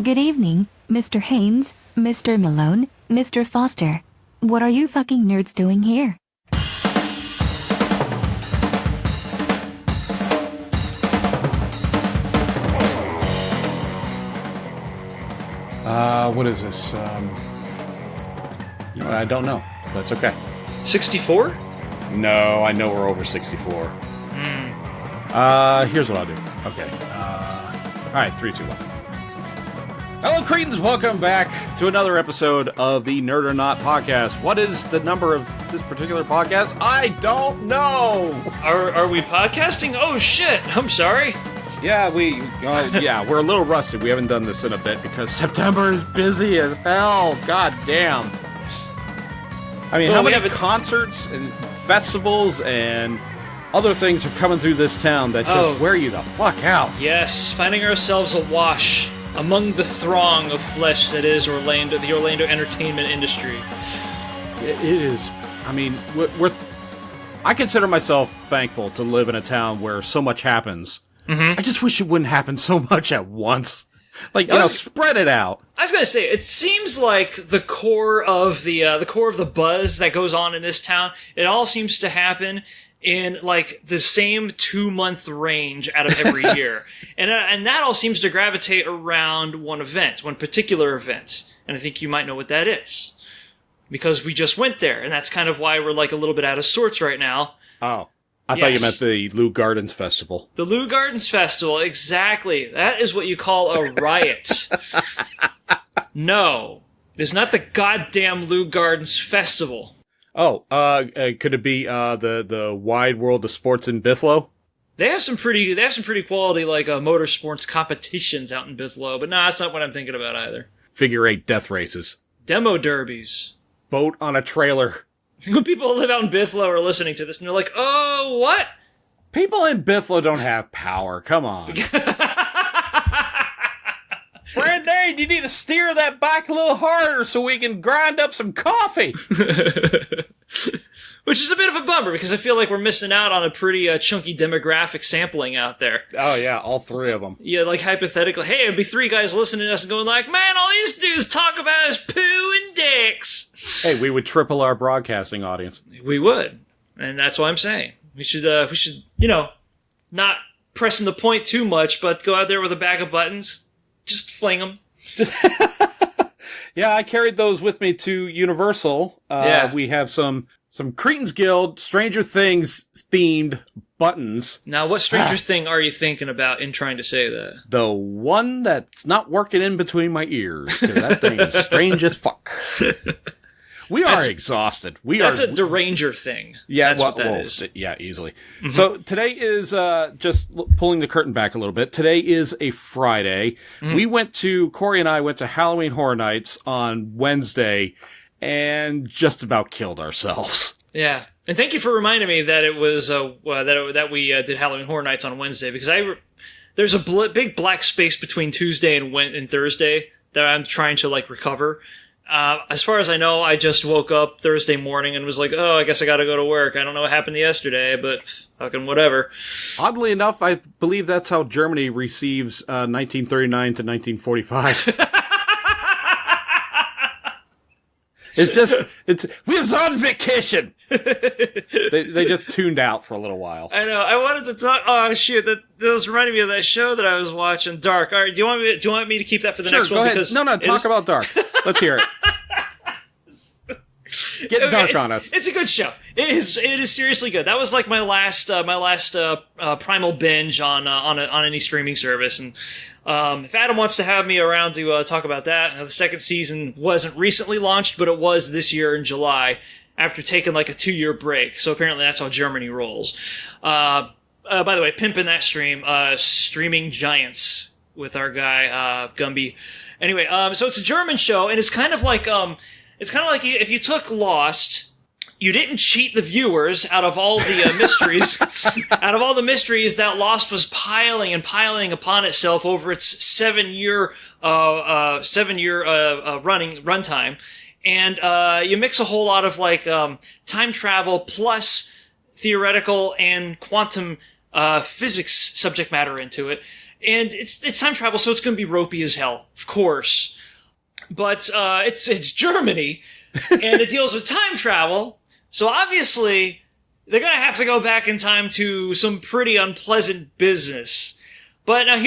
Good evening, Mr. Haynes, Mr. Malone, Mr. Foster. What are you fucking nerds doing here? What is this? You know what, I don't know. That's okay. 64? No, I know we're over 64. Here's what I'll do. Okay. Alright, 3, 2, 1. Hello, Cretans! Welcome back to another episode of the Nerd or Not podcast. What is the number of this particular podcast? I don't know! Are we podcasting? Oh, shit! I'm sorry. Yeah, we're a little rusty. We haven't done this in a bit because September is busy as hell. God damn. I mean, how many concerts and festivals and other things are coming through this town that just wear you the fuck out? Yes, finding ourselves awash among the throng of flesh that is Orlando, the Orlando entertainment industry. It is. I mean, I consider myself thankful to live in a town where so much happens. Mm-hmm. I just wish it wouldn't happen so much at once. Like, spread it out. I was gonna say, it seems like the core of the buzz that goes on in this town, it all seems to happen in like the same 2-month range out of every year, and that all seems to gravitate around one particular event, and I think you might know what that is because we just went there, and that's kind of why we're like a little bit out of sorts right now. Oh. I thought you meant the Lou Gardens Festival. The Lou Gardens Festival, exactly. That is what you call a riot. No, it's not the goddamn Lou Gardens Festival. Oh, could it be the wide world of sports in Bithlo? They have some pretty quality like motorsports competitions out in Bithlo, but no, that's not what I'm thinking about either. Figure 8 death races. Demo derbies. Boat on a trailer. When people who live out in Bithlo are listening to this and they're like, oh, what? People in Bithlo don't have power. Come on. Brandon, you need to steer that bike a little harder so we can grind up some coffee. Which is a bit of a bummer because I feel like we're missing out on a pretty chunky demographic sampling out there. Oh, yeah, all 3 of them. Yeah, like hypothetically, hey, it'd be 3 guys listening to us and going like, man, all these dudes talk about is poo and dicks. Hey, we would triple our broadcasting audience. We would. And that's what I'm saying. We should, not pressing the point too much, but go out there with a bag of buttons. Just fling them. Yeah, I carried those with me to Universal. We have some Cretans Guild Stranger Things themed buttons. Now, what Stranger Thing are you thinking about in trying to say that? The one that's not working in between my ears, because that thing is strange as fuck. We are exhausted. That's a deranger thing. Yeah, that's what that is. Yeah, easily. Mm-hmm. So today is, just pulling the curtain back a little bit, today is a Friday. Mm-hmm. Corey and I went to Halloween Horror Nights on Wednesday and just about killed ourselves. Yeah. And thank you for reminding me that it was, that we did Halloween Horror Nights on Wednesday, because there's a big black space between Tuesday and Thursday that I'm trying to, like, recover. As far as I know, I just woke up Thursday morning and was like, oh, I guess I gotta go to work. I don't know what happened yesterday, but fucking whatever. Oddly enough, I believe that's how Germany receives 1939 to 1945. We was on vacation! They just tuned out for a little while. I know. I wanted to talk. Oh shit! That was reminding me of that show that I was watching, Dark. All right, do you want me to keep that for the next one? Go ahead. No. Talk about Dark. Let's hear it. Get Dark on us. It's a good show. It is seriously good. That was like my last primal binge on any streaming service. And if Adam wants to have me around to talk about that, the second season wasn't recently launched, but it was this year in July, after taking like a 2-year break. So apparently that's how Germany rolls. By the way, pimping that stream, Streaming Giants with our guy, Gumby. Anyway, so it's a German show, and it's kind of like if you took Lost, you didn't cheat the viewers out of all the mysteries, that Lost was piling upon itself over its 7-year runtime. And you mix a whole lot of like time travel plus theoretical and quantum physics subject matter into it. And it's time travel, so it's going to be ropey as hell, of course. But it's Germany, and it deals with time travel, so obviously they're going to have to go back in time to some pretty unpleasant business. But now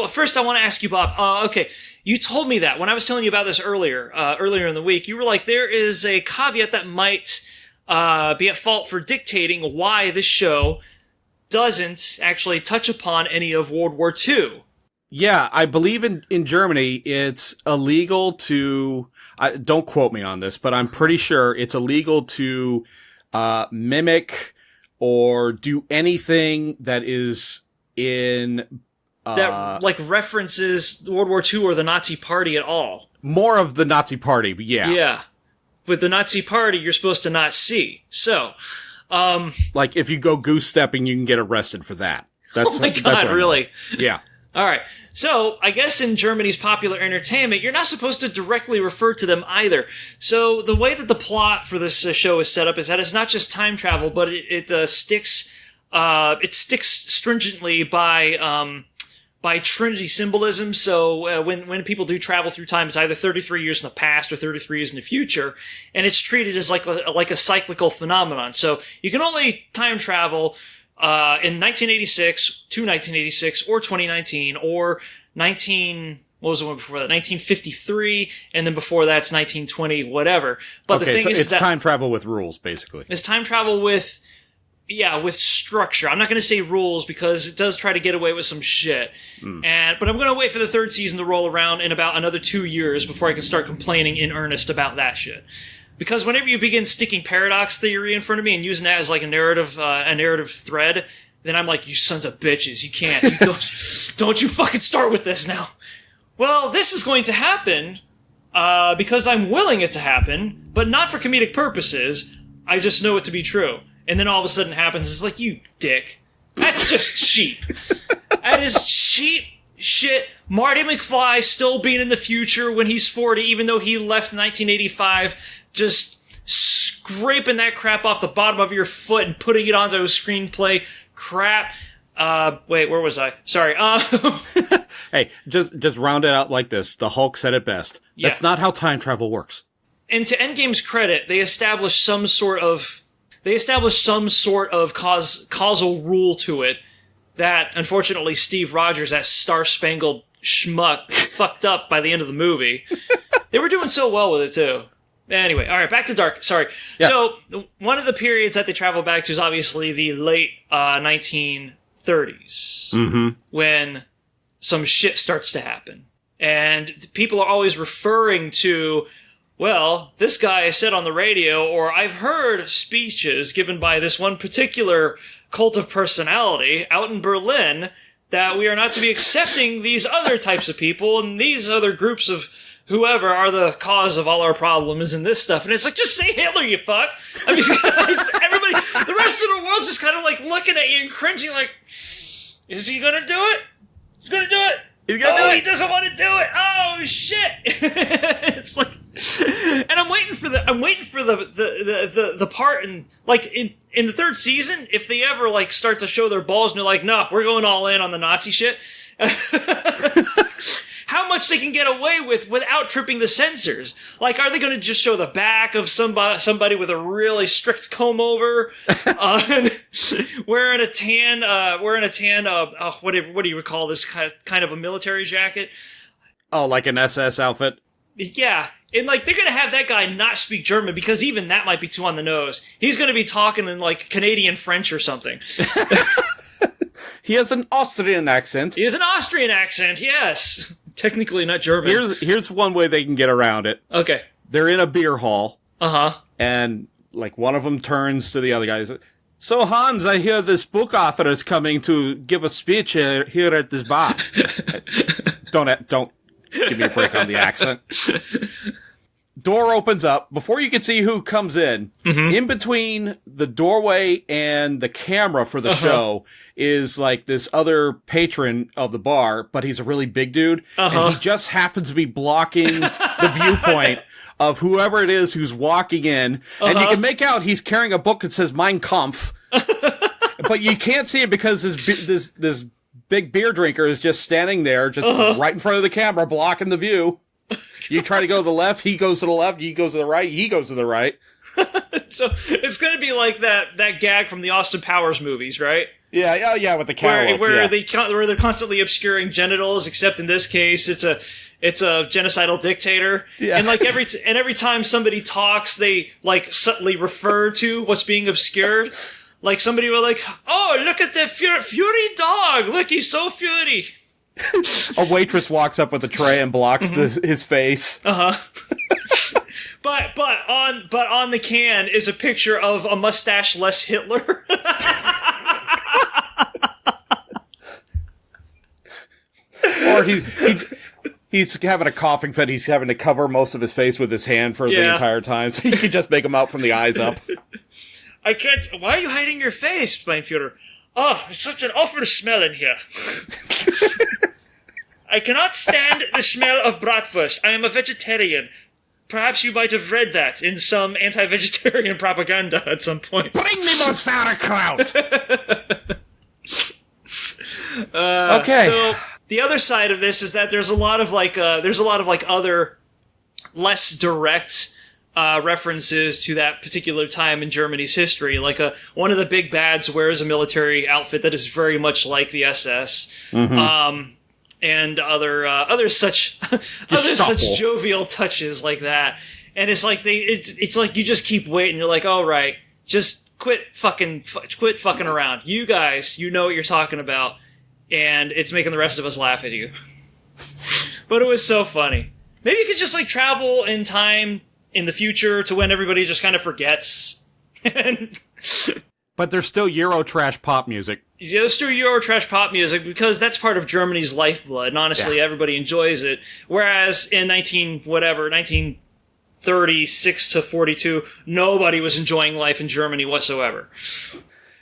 first I want to ask you, Bob. Okay, you told me that when I was telling you about this earlier in the week. You were like, there is a caveat that might be at fault for dictating why this show doesn't actually touch upon any of World War II. Yeah, I believe in Germany, it's illegal to, don't quote me on this, but I'm pretty sure it's illegal to mimic or do anything that is in... that, like, references World War II or the Nazi Party at all. More of the Nazi Party, but yeah. Yeah. With the Nazi Party, you're supposed to not see. So... like, if you go goose-stepping, you can get arrested for that. Oh my God, really? Yeah. All right. So, I guess in Germany's popular entertainment, you're not supposed to directly refer to them either. So, the way that the plot for this show is set up is that it's not just time travel, but it sticks stringently by Trinity symbolism. So, when people do travel through time, it's either 33 years in the past or 33 years in the future, and it's treated as like a cyclical phenomenon. So, you can only time travel in 1986 to 1986 or 2019 or what was the one before that? 1953, and then before that's 1920, whatever. But okay, the thing so is it's that time travel with rules, basically. it's time travel with structure. I'm not going to say rules because it does try to get away with some shit. But I'm going to wait for the third season to roll around in about another 2 years before I can start complaining in earnest about that shit. Because whenever you begin sticking paradox theory in front of me and using that as like a narrative thread, then I'm like, you sons of bitches, you can't. Don't you fucking start with this now. Well, this is going to happen because I'm willing it to happen, but not for comedic purposes. I just know it to be true. And then all of a sudden it happens. It's like, you dick. That's just cheap. That is cheap shit. Marty McFly still being in the future when he's 40, even though he left in 1985, just scraping that crap off the bottom of your foot and putting it onto a screenplay. Crap. Wait, where was I? Sorry. Hey, just round it out like this. The Hulk said it best. Yeah. That's not how time travel works. And to Endgame's credit, they established some sort of causal rule to it that, unfortunately, Steve Rogers, that star-spangled schmuck, fucked up by the end of the movie. They were doing so well with it, too. Anyway, all right, back to Dark. Sorry. Yeah. So, one of the periods that they travel back to is obviously the late 1930s, when some shit starts to happen. And people are always referring to, well, this guy said on the radio, or I've heard speeches given by this one particular cult of personality out in Berlin that we are not to be accepting these other types of people and these other groups of whoever are the cause of all our problems and this stuff. And it's like, just say Hitler, you fuck. I mean, everybody, the rest of the world's just kind of like looking at you and cringing like, is he gonna do it? He's gonna do it. He's gonna do it. He doesn't want to do it. Oh shit. It's like, and I'm waiting for the part in the third season, if they ever like start to show their balls and they're like, no, we're going all in on the Nazi shit. How much they can get away with without tripping the censors. Like, are they going to just show the back of somebody with a really strict comb over, wearing a tan, what do you call this kind of a military jacket? Oh, like an SS outfit? Yeah. And, like, they're going to have that guy not speak German because even that might be too on the nose. He's going to be talking in, like, Canadian French or something. He has an Austrian accent. He has an Austrian accent, yes. Technically not German. Here's one way they can get around it. Okay. They're in a beer hall. Uh-huh. And, like, one of them turns to the other guy and says, so, Hans, I hear this book author is coming to give a speech here at this bar. Don't give me a break on the accent. Door opens up. Before you can see who comes in, in between the doorway and the camera for the show is like this other patron of the bar, but he's a really big dude. And he just happens to be blocking the viewpoint of whoever it is who's walking in. And you can make out he's carrying a book that says Mein Kampf. But you can't see it because this big beer drinker is just standing there, just right in front of the camera, blocking the view. You try to go to the left, he goes to the left, he goes to the right, he goes to the right. So it's going to be like that gag from the Austin Powers movies, right? Yeah, with the cow. Where they're constantly obscuring genitals, except in this case, it's a genocidal dictator. Yeah. And like every time somebody talks, they like subtly refer to what's being obscured. Like somebody will like, oh, look at the fury dog! Look, he's so fury. A waitress walks up with a tray and blocks his face. But on the can is a picture of a mustache-less Hitler. Or he's having a coughing fit. He's having to cover most of his face with his hand for the entire time, so you can just make him out from the eyes up. I can't. Why are you hiding your face, mein Führer? Oh, it's such an awful smell in here. I cannot stand the smell of bratwurst. I am a vegetarian. Perhaps you might have read that in some anti-vegetarian propaganda at some point. Bring me more sauerkraut! Okay. So the other side of this is that there's a lot of other less direct references to that particular time in Germany's history. Like one of the big bads wears a military outfit that is very much like the SS. And other such jovial touches like that. And it's like it's like you just keep waiting. You're like, all right, just quit fucking around. You guys, you know what you're talking about, and it's making the rest of us laugh at you. But it was so funny. Maybe you could just like travel in time in the future to when everybody just kind of forgets. But there's still Eurotrash pop music. Yeah, there's still Eurotrash pop music because that's part of Germany's lifeblood, and honestly, everybody enjoys it. Whereas in 1936 to 42, nobody was enjoying life in Germany whatsoever.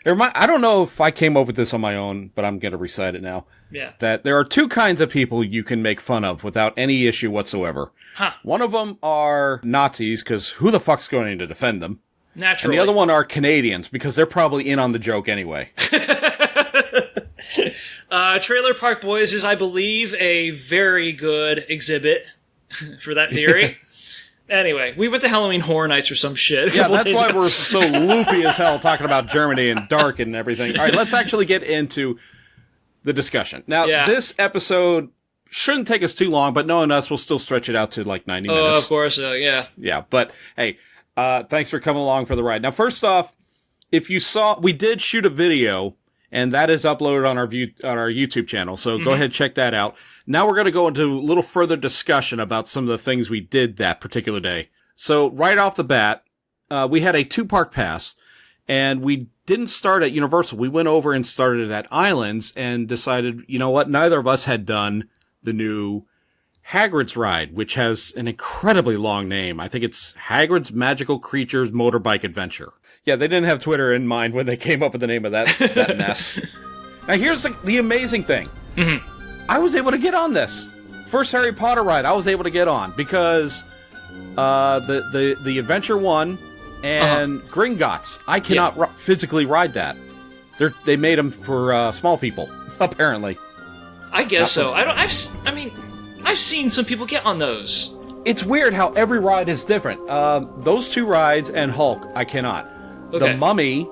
I don't know if I came up with this on my own, but I'm going to recite it now. Yeah. That there are two kinds of people you can make fun of without any issue whatsoever. One of them are Nazis, because who the fuck's going to defend them? Naturally. And the other one are Canadians, because they're probably in on the joke anyway. Trailer Park Boys is, I believe, a very good exhibit for that theory. Anyway, we went to Halloween Horror Nights or some shit. Yeah, that's why we're so loopy as hell talking about Germany and dark and everything. All right, let's actually get into the discussion. Now, this episode shouldn't take us too long, but knowing us, we'll still stretch it out to like 90 minutes. Oh, of course, yeah. Yeah, but hey, thanks for coming along for the ride. Now, first off, if you saw, we did shoot a video, and that is uploaded on our YouTube channel, so go ahead and check that out. Now we're going to go into a little further discussion about some of the things we did that particular day. So right off the bat, we had a 2-park pass, and we didn't start at Universal. We went over and started at Islands and decided, you know what, neither of us had done the new Hagrid's ride, which has an incredibly long name. I think it's Hagrid's Magical Creatures Motorbike Adventure. Yeah, they didn't have Twitter in mind when they came up with the name of that mess. Now here's the amazing thing. I was able to get on this. First Harry Potter ride I was able to get on because the Adventure 1 and Gringotts, I cannot physically ride that. They made them for small people, apparently. I guess so. I've seen some people get on those. It's weird how every ride is different. Those 2 rides and Hulk, I cannot. Okay. The Mummy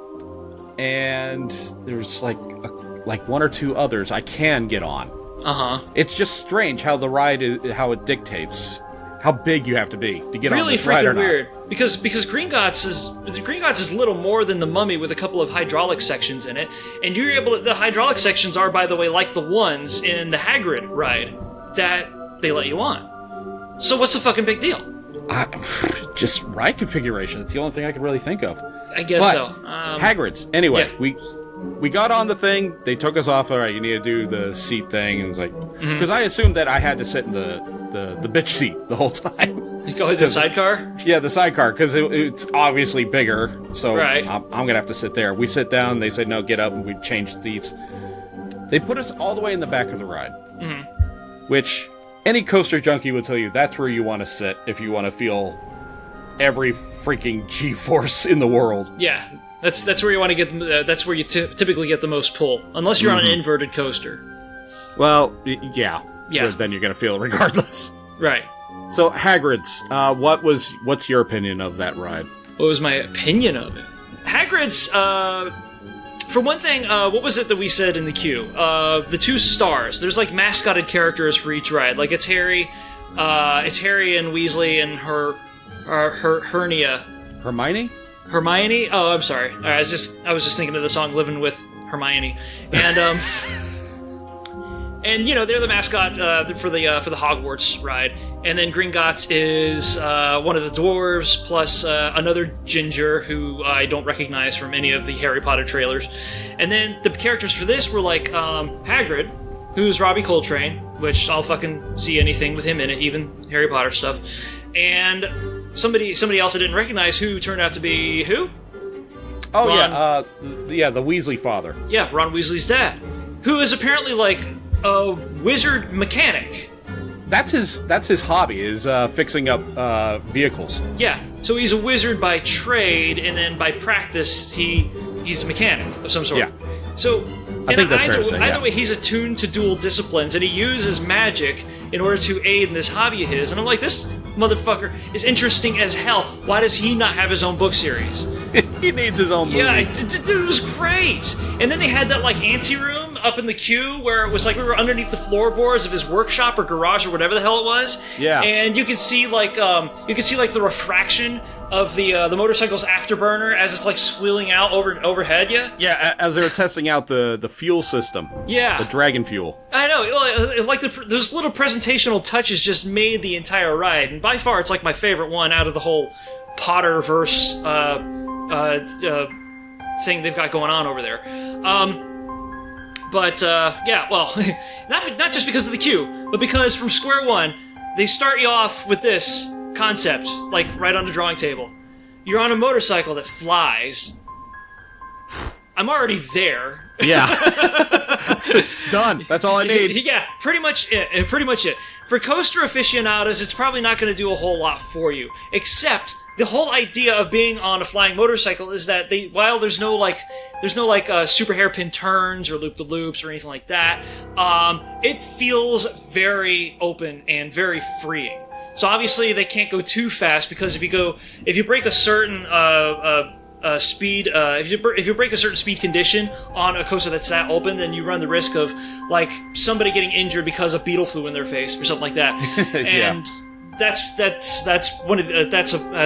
and there's like 1 or 2 others I can get on. It's just strange how the ride is, how it dictates how big you have to be to get on this ride or not. Really freaking weird. Because Gringotts is little more than the Mummy with a couple of hydraulic sections in it, and you're able to, the hydraulic sections are, by the way, like the ones in the Hagrid ride that they let you on. So what's the fucking big deal? Just ride configuration. It's the only thing I can really think of. I guess so. Hagrid's. Anyway, we got on the thing. They took us off. All right, you need to do the seat thing. And it was like, because I assumed that I had to sit in the bitch seat the whole time. You go with the sidecar? Yeah, the sidecar, because it's obviously bigger. So right. I'm going to have to sit there. We sit down. They said, no, get up. And we changed seats. They put us all the way in the back of the ride. Which any coaster junkie would tell you that's where you want to sit if you want to feel every freaking G-force in the world. Yeah, that's where you want to get. That's where you typically get the most pull, unless you're on an inverted coaster. Well, yeah. Yeah. Then you're going to feel it regardless. Right. So, Hagrid's, what's your opinion of that ride? What was my opinion of it? Hagrid's, for one thing, what was it that we said in the queue? The 2 stars. There's like mascotted characters for each ride. Like it's Harry and Weasley and her hernia. Hermione? Hermione? Oh, I'm sorry. I was just thinking of the song "Living with Hermione," and and they're the mascot for the Hogwarts ride. And then Gringotts is one of the dwarves plus another ginger who I don't recognize from any of the Harry Potter trailers. And then the characters for this were like Hagrid, who's Robbie Coltrane, which I'll fucking see anything with him in it, even Harry Potter stuff. And somebody else I didn't recognize who turned out to be who? Oh, Ron, the Weasley father. Yeah, Ron Weasley's dad, who is apparently like a wizard mechanic. That's his hobby, is fixing up vehicles. Yeah, so he's a wizard by trade, and then by practice, he's a mechanic of some sort. Yeah. So, I think that's fair to say, either way, he's attuned to dual disciplines, and he uses magic in order to aid in this hobby of his. And I'm like, this motherfucker is interesting as hell. Why does he not have his own book series? He needs his own movie. Yeah, dude, it was great. And then they had that like anteroom up in the queue where it was like we were underneath the floorboards of his workshop or garage or whatever the hell it was. Yeah. And you could see like the refraction of the motorcycle's afterburner as it's like squealing out overhead. Yeah. Yeah, as they were testing out the fuel system. Yeah. The dragon fuel. I know. Like those little presentational touches just made the entire ride, and by far it's like my favorite one out of the whole Potterverse thing they've got going on over there. But yeah, well, not just because of the queue, but because from square one, they start you off with this concept, like right on the drawing table. You're on a motorcycle that flies. I'm already there. Yeah. Done. That's all I need. Yeah, pretty much it. For coaster aficionados, it's probably not going to do a whole lot for you, except the whole idea of being on a flying motorcycle is that while there's no super hairpin turns or loop-de-loops or anything like that, it feels very open and very freeing. So obviously they can't go too fast, because if you break a certain speed, if you break a certain speed condition on a coaster that's that open, then you run the risk of like somebody getting injured because a beetle flew in their face or something like that. And that's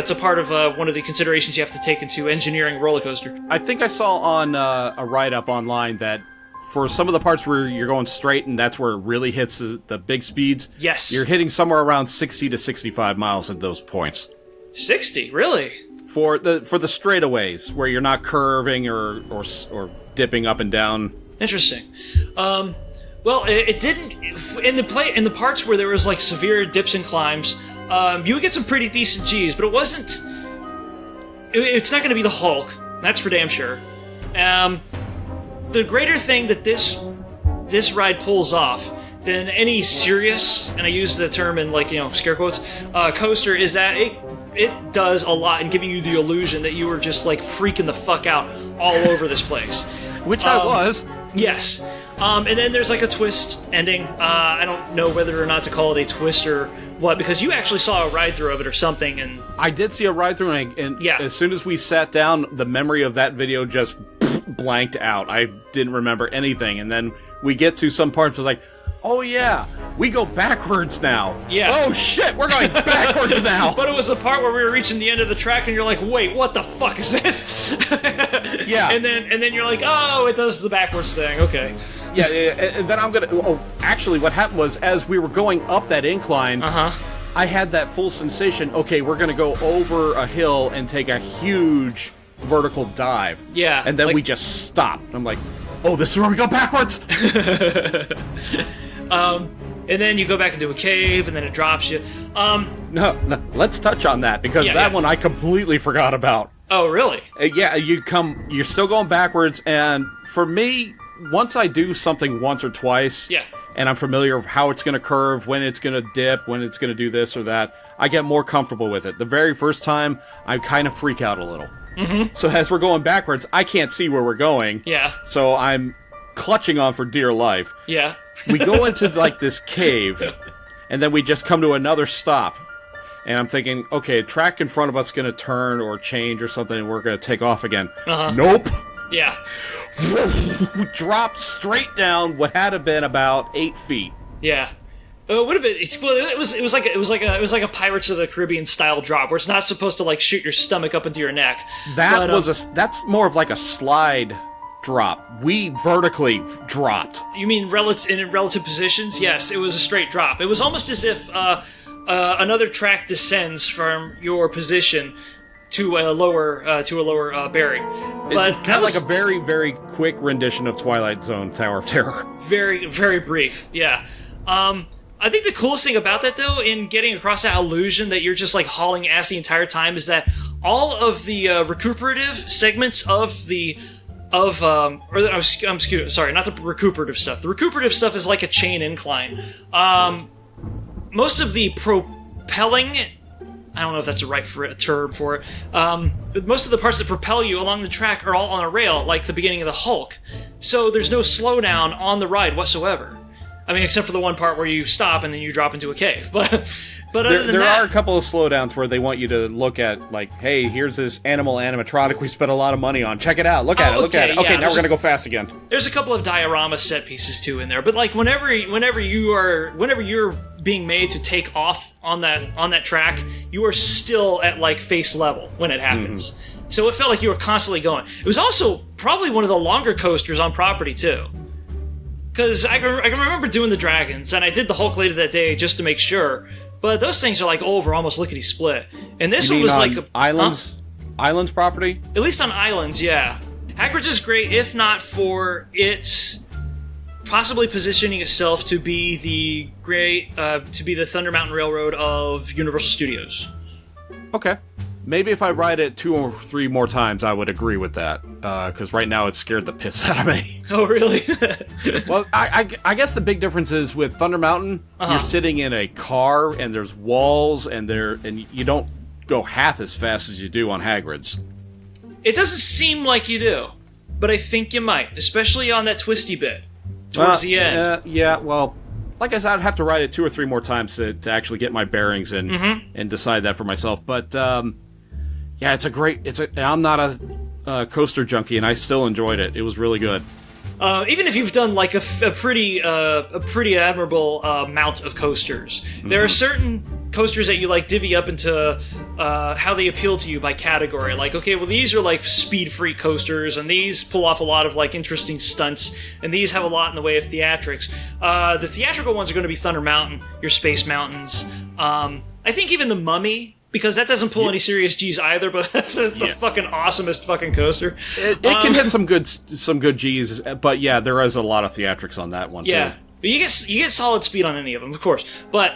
a part of one of the considerations you have to take into engineering a roller coaster. I think I saw on a write-up online that for some of the parts where you're going straight and that's where it really hits the big speeds, yes, you're hitting somewhere around 60 to 65 miles at those points. 60, really? For the straightaways where you're not curving or dipping up and down. Interesting. Well, it didn't in the parts where there was like severe dips and climbs. You would get some pretty decent G's, but it wasn't. It's not going to be the Hulk. That's for damn sure. The greater thing that this ride pulls off than any serious, and I use the term in like scare quotes, coaster, is that it does a lot in giving you the illusion that you were just like freaking the fuck out all over this place. Which I was. Yes. And then there's like a twist ending. I don't know whether or not to call it a twist or what, because you actually saw a ride-through of it or something. And I did see a ride-through, and yeah, as soon as we sat down, the memory of that video just blanked out. I didn't remember anything. And then we get to some parts, it was like, oh yeah, we go backwards now. Yeah. Oh shit, we're going backwards now. But it was the part where we were reaching the end of the track, and you're like, wait, what the fuck is this? Yeah. And then you're like, oh, it does the backwards thing. Okay. Yeah, and then I'm gonna. Oh, actually, what happened was as we were going up that incline, I had that full sensation. Okay, we're gonna go over a hill and take a huge vertical dive. Yeah. And then we just stopped. I'm like, oh, this is where we go backwards. And then you go back into a cave, and then it drops you. No, let's touch on that, because that one I completely forgot about. Oh, really? Yeah, you're still going backwards, and for me, once I do something once or twice, and I'm familiar with how it's going to curve, when it's going to dip, when it's going to do this or that, I get more comfortable with it. The very first time, I kind of freak out a little. Mm-hmm. So as we're going backwards, I can't see where we're going. Yeah. So I'm clutching on for dear life. Yeah. We go into, like, this cave, and then we just come to another stop. And I'm thinking, okay, track in front of us is going to turn or change or something, and we're going to take off again. Nope. Yeah. Dropped straight down what had to been about 8 feet. Yeah. It would have been. It was like a Pirates of the Caribbean style drop, where it's not supposed to like shoot your stomach up into your neck. That's more of like a slide drop. We vertically dropped. You mean in relative positions? Yes, it was a straight drop. It was almost as if another track descends from your position to a lower bearing. But it's kind of like a very, very quick rendition of Twilight Zone Tower of Terror. Very, very brief. Yeah. I think the coolest thing about that, though, in getting across that illusion that you're just like hauling ass the entire time, is that all of the recuperative segments of the sorry, not the recuperative stuff. The recuperative stuff is like a chain incline. Most of the propelling, I don't know if that's the right term for it, but most of the parts that propel you along the track are all on a rail, like the beginning of the Hulk. So there's no slowdown on the ride whatsoever. I mean, except for the one part where you stop and then you drop into a cave. But other than there that, are a couple of slowdowns where they want you to look at, like, hey, here's this animatronic we spent a lot of money on. Check it out. Look at it. Okay, yeah, now we're gonna go fast again. There's a couple of diorama set pieces too in there. But like whenever you're being made to take off on that track, you are still at like face level when it happens. Mm-hmm. So it felt like you were constantly going. It was also probably one of the longer coasters on property too. Because I can remember doing the Dragons, and I did the Hulk later that day just to make sure. But those things are like over almost lickety-split. And this one was like... Islands? Islands property? At least on islands, yeah. Hagrids is great, if not for it possibly positioning itself to be the Thunder Mountain Railroad of Universal Studios. Okay. Maybe if I ride it 2 or 3 more times, I would agree with that. Because right now it scared the piss out of me. Oh, really? Well, I guess the big difference is with Thunder Mountain, you're sitting in a car and there's walls and you don't go half as fast as you do on Hagrid's. It doesn't seem like you do, but I think you might, especially on that twisty bit towards the end. Yeah, well, like I said, I'd have to ride it 2 or 3 more times to actually get my bearings and decide that for myself. But yeah, I'm not a coaster junkie, and I still enjoyed it. It was really good. Even if you've done like a pretty admirable amount of coasters, there are certain coasters that you like divvy up into how they appeal to you by category. Like, okay, well, these are like speed freak coasters, and these pull off a lot of like interesting stunts, and these have a lot in the way of theatrics. The theatrical ones are going to be Thunder Mountain, your Space Mountains. I think even the Mummy, because that doesn't pull any serious G's either, but that's the fucking awesomest fucking coaster. It can hit some good G's, but yeah, there is a lot of theatrics on that one too. Yeah. You get solid speed on any of them, of course. But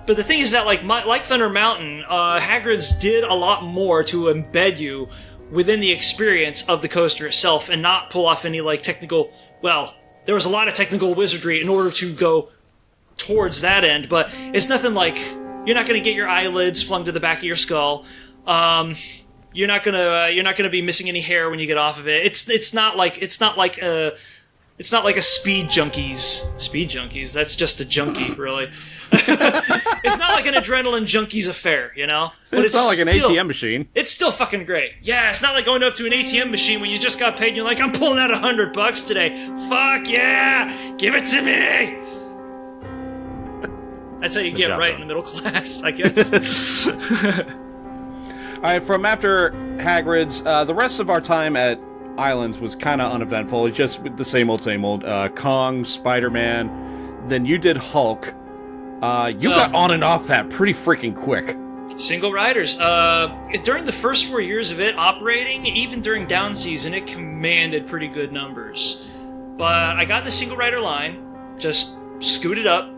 the thing is that like Thunder Mountain, Hagrid's did a lot more to embed you within the experience of the coaster itself, and not pull off any like technical. Well, there was a lot of technical wizardry in order to go towards that end, but it's nothing like. You're not going to get your eyelids flung to the back of your skull. You're not gonna be missing any hair when you get off of it. It's not like a speed junkies. That's just a junkie, really. It's not like an adrenaline junkies affair, you know. But it's not like an ATM machine. It's still fucking great. Yeah, it's not like going up to an ATM machine when you just got paid and you're like, I'm pulling out $100 today. Fuck yeah, give it to me. That's how you get right in the middle class, I guess. All right, from after Hagrid's, the rest of our time at Islands was kind of uneventful. It's just the same old. Kong, Spider-Man. Then you did Hulk. You got on and off that pretty freaking quick. Single riders. During the first 4 years of it operating, even during down season, it commanded pretty good numbers. But I got in the single rider line, just scooted up,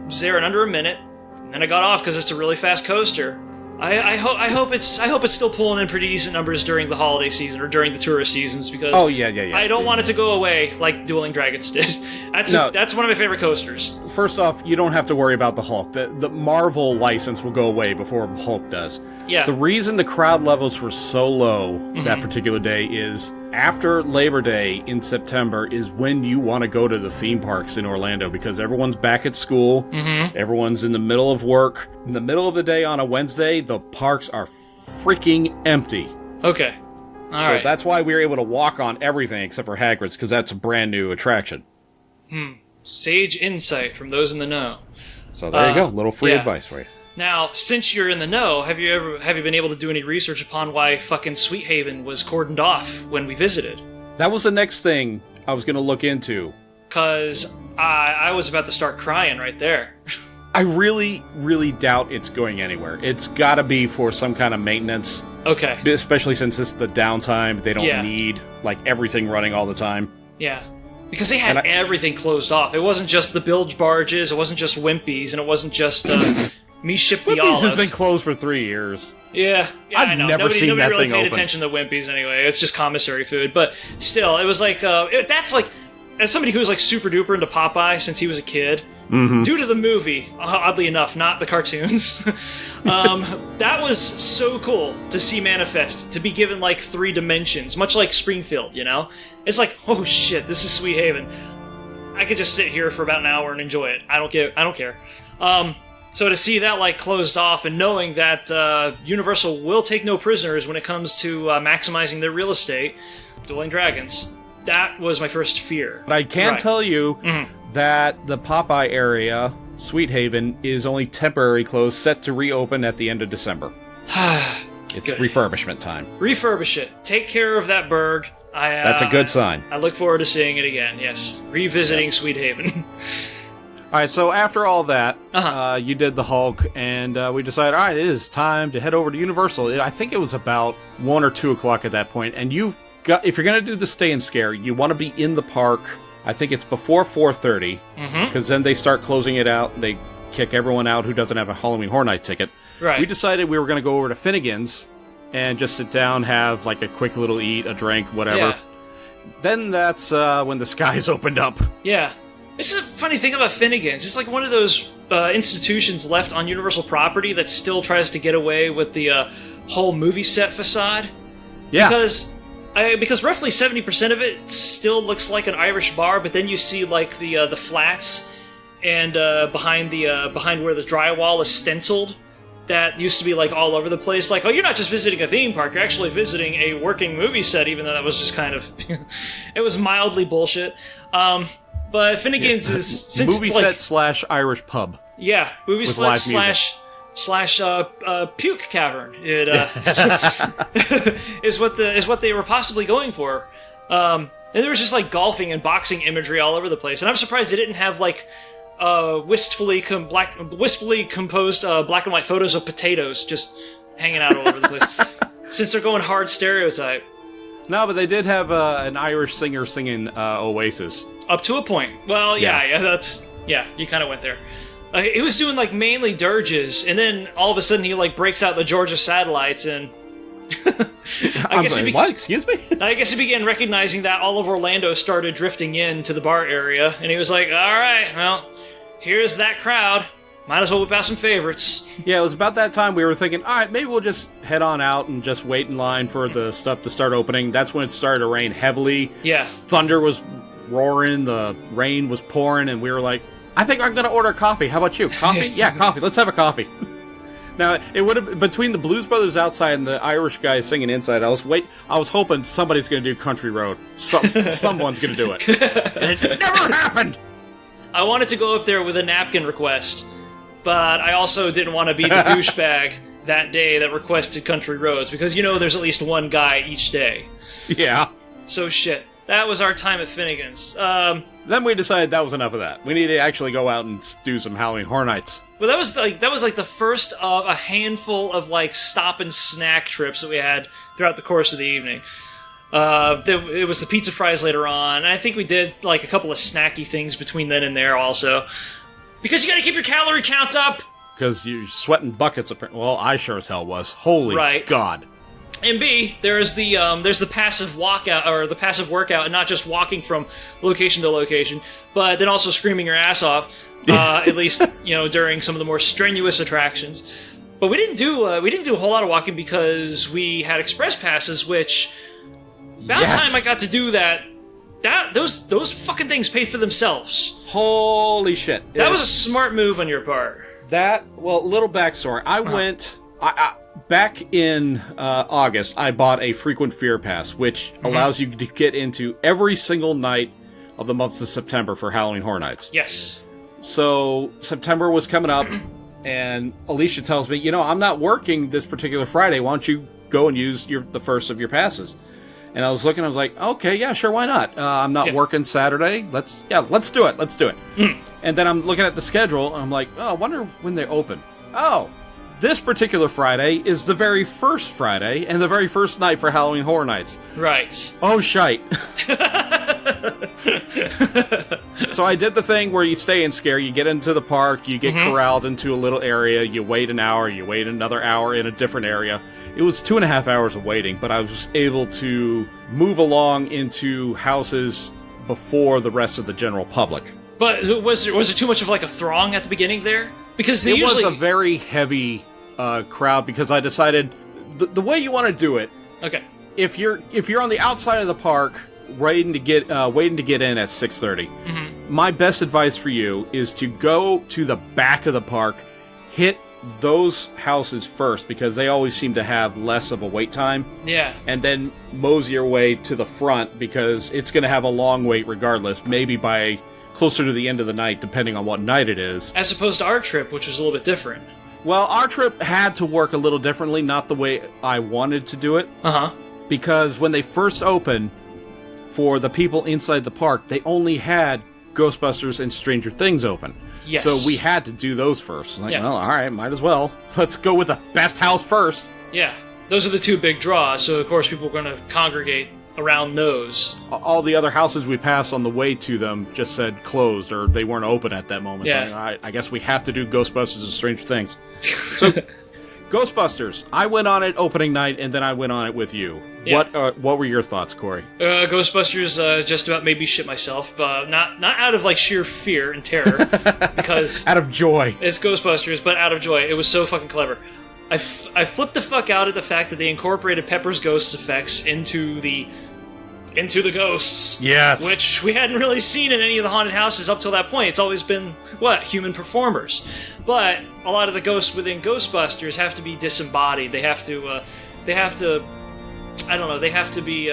was there in under a minute, and then I got off because it's a really fast coaster. I hope it's still pulling in pretty decent numbers during the holiday season or during the tourist seasons, because I don't want it to go away like Dueling Dragons did. That's one of my favorite coasters. First off, you don't have to worry about the Hulk. The Marvel license will go away before Hulk does. Yeah. The reason the crowd levels were so low that particular day is after Labor Day in September is when you want to go to the theme parks in Orlando because everyone's back at school. Mm-hmm. Everyone's in the middle of work. In the middle of the day on a Wednesday, the parks are freaking empty. Okay. All right. So that's why we were able to walk on everything except for Hagrid's because that's a brand new attraction. Sage insight from those in the know. So there you go. A little free advice for you. Now, since you're in the know, have you been able to do any research upon why fucking Sweet Haven was cordoned off when we visited? That was the next thing I was going to look into. Because I was about to start crying right there. I really, really doubt it's going anywhere. It's got to be for some kind of maintenance. Okay. Especially since it's the downtime. They don't need, like, everything running all the time. Yeah. Because they had everything closed off. It wasn't just the bilge barges, it wasn't just Wimpy's, and it wasn't just... Me ship the Wimpy's olive. has been closed for 3 years. Yeah, I've I know. never seen nobody that really thing paid open. attention to Wimpy's anyway. It's just commissary food. But still, it was like... that's like... As somebody who was like super duper into Popeye since he was a kid, due to the movie, oddly enough, not the cartoons, that was so cool to see manifest, to be given like 3 dimensions, much like Springfield, you know? It's like, oh shit, this is Sweet Haven. I could just sit here for about an hour and enjoy it. I don't care. So to see that like closed off and knowing that Universal will take no prisoners when it comes to maximizing their real estate, Dueling Dragons, that was my first fear. But I can tell you that the Popeye area, Sweet Haven, is only temporarily closed, set to reopen at the end of December. It's refurbishment time. Refurbish it. Take care of that burg. That's a good sign. I look forward to seeing it again, yes. Revisiting Sweet Haven. All right, so after all that, you did the Hulk, and we decided, all right, it is time to head over to Universal. I think it was about 1 or 2 o'clock at that point, and if you're going to do the Stay and Scare, you want to be in the park, I think it's before 4:30, because then they start closing it out. They kick everyone out who doesn't have a Halloween Horror Night ticket. Right. We decided we were going to go over to Finnegan's and just sit down, have like a quick little eat, a drink, whatever. Yeah. Then that's when the skies opened up. Yeah. This is a funny thing about Finnegan's. It's like one of those institutions left on Universal property that still tries to get away with the whole movie set facade. Yeah. Because roughly 70% of it still looks like an Irish bar, but then you see like the flats and behind where the drywall is stenciled. That used to be like all over the place. Like, oh, you're not just visiting a theme park; you're actually visiting a working movie set. Even though that was just kind of, it was mildly bullshit. But Finnegan's is since movie set slash Irish pub. Yeah, movie set slash puke cavern. It is what they were possibly going for. And there was just like golfing and boxing imagery all over the place. And I'm surprised they didn't have like wistfully composed black and white photos of potatoes just hanging out all over the place. Since they're going hard stereotype. No, but they did have an Irish singer singing Oasis. Up to a point. Well, yeah, you kind of went there. He was doing like mainly dirges, and then all of a sudden he like breaks out the Georgia Satellites, and what? Excuse me? I guess he began recognizing that all of Orlando started drifting in to the bar area, and he was like, "All right, well, here's that crowd. Might as well whip out some favorites." Yeah, it was about that time we were thinking, all right, maybe we'll just head on out and just wait in line for the stuff to start opening. That's when it started to rain heavily. Yeah, thunder was roaring, the rain was pouring, and we were like, I think I'm going to order coffee. How about you? Coffee? Yeah, coffee. Let's have a coffee. Now, it would have between the Blues Brothers outside and the Irish guy singing inside. I was hoping somebody's going to do Country Road. Someone's going to do it. And it never happened. I wanted to go up there with a napkin request, but I also didn't want to be the douchebag that day that requested Country Roads, because there's at least one guy each day. Yeah. So shit. That was our time at Finnegan's. Then we decided that was enough of that. We need to actually go out and do some Halloween Horror Nights. Well, that was like the first of a handful of like stop and snack trips that we had throughout the course of the evening. It was the pizza fries later on, and I think we did like a couple of snacky things between then and there also, because you got to keep your calorie count up. Because you're sweating buckets. Well, I sure as hell was. Holy God. And B, there's the passive walkout or the passive workout, and not just walking from location to location, but then also screaming your ass off. At least during some of the more strenuous attractions. But we didn't do a whole lot of walking because we had express passes, which About time I got to do that. Those fucking things pay for themselves. Holy shit. That was a smart move on your part. Little backstory. I went... back in August, I bought a frequent fear pass, which allows you to get into every single night of the month of September for Halloween Horror Nights. Yes. So September was coming up, and Alicia tells me, I'm not working this particular Friday. Why don't you go and use the first of your passes? And I was looking, I was like, okay, yeah, sure, why not? I'm not working Saturday. Let's do it. Let's do it. And then I'm looking at the schedule, and I'm like, oh, I wonder when they open. Oh, this particular Friday is the very first Friday and the very first night for Halloween Horror Nights. Right. Oh, shite. So I did the thing where you stay in scare, you get into the park, you get corralled into a little area, you wait an hour, you wait another hour in a different area. It was 2.5 hours of waiting, but I was able to move along into houses before the rest of the general public. But was there too much of like a throng at the beginning there? Because it was a very heavy crowd, because I decided the way you want to do it. Okay. If you're on the outside of the park, waiting to get in at 6:30, my best advice for you is to go to the back of the park, hit those houses first, because they always seem to have less of a wait time. Yeah. And then mosey your way to the front, because it's going to have a long wait regardless, maybe by closer to the end of the night, depending on what night it is. As opposed to our trip, which was a little bit different. Well, our trip had to work a little differently, not the way I wanted to do it. Because when they first opened, for the people inside the park, they only had Ghostbusters and Stranger Things open. Yes. So we had to do those first. Well, all right, might as well. Let's go with the best house first. Yeah, those are the two big draws, so of course people are going to congregate around those. All the other houses we passed on the way to them just said closed, or they weren't open at that moment. Yeah. So I guess we have to do Ghostbusters and Stranger Things. So, Ghostbusters, I went on it opening night, and then I went on it with you. Yeah. What were your thoughts, Corey? Ghostbusters just about made me shit myself, but not out of like sheer fear and terror, because out of joy. It's Ghostbusters, but out of joy. It was so fucking clever. I flipped the fuck out at the fact that they incorporated Pepper's ghost effects into the ghosts. Yes. Which we hadn't really seen in any of the haunted houses up till that point. It's always been, human performers. But a lot of the ghosts within Ghostbusters have to be disembodied. They have to be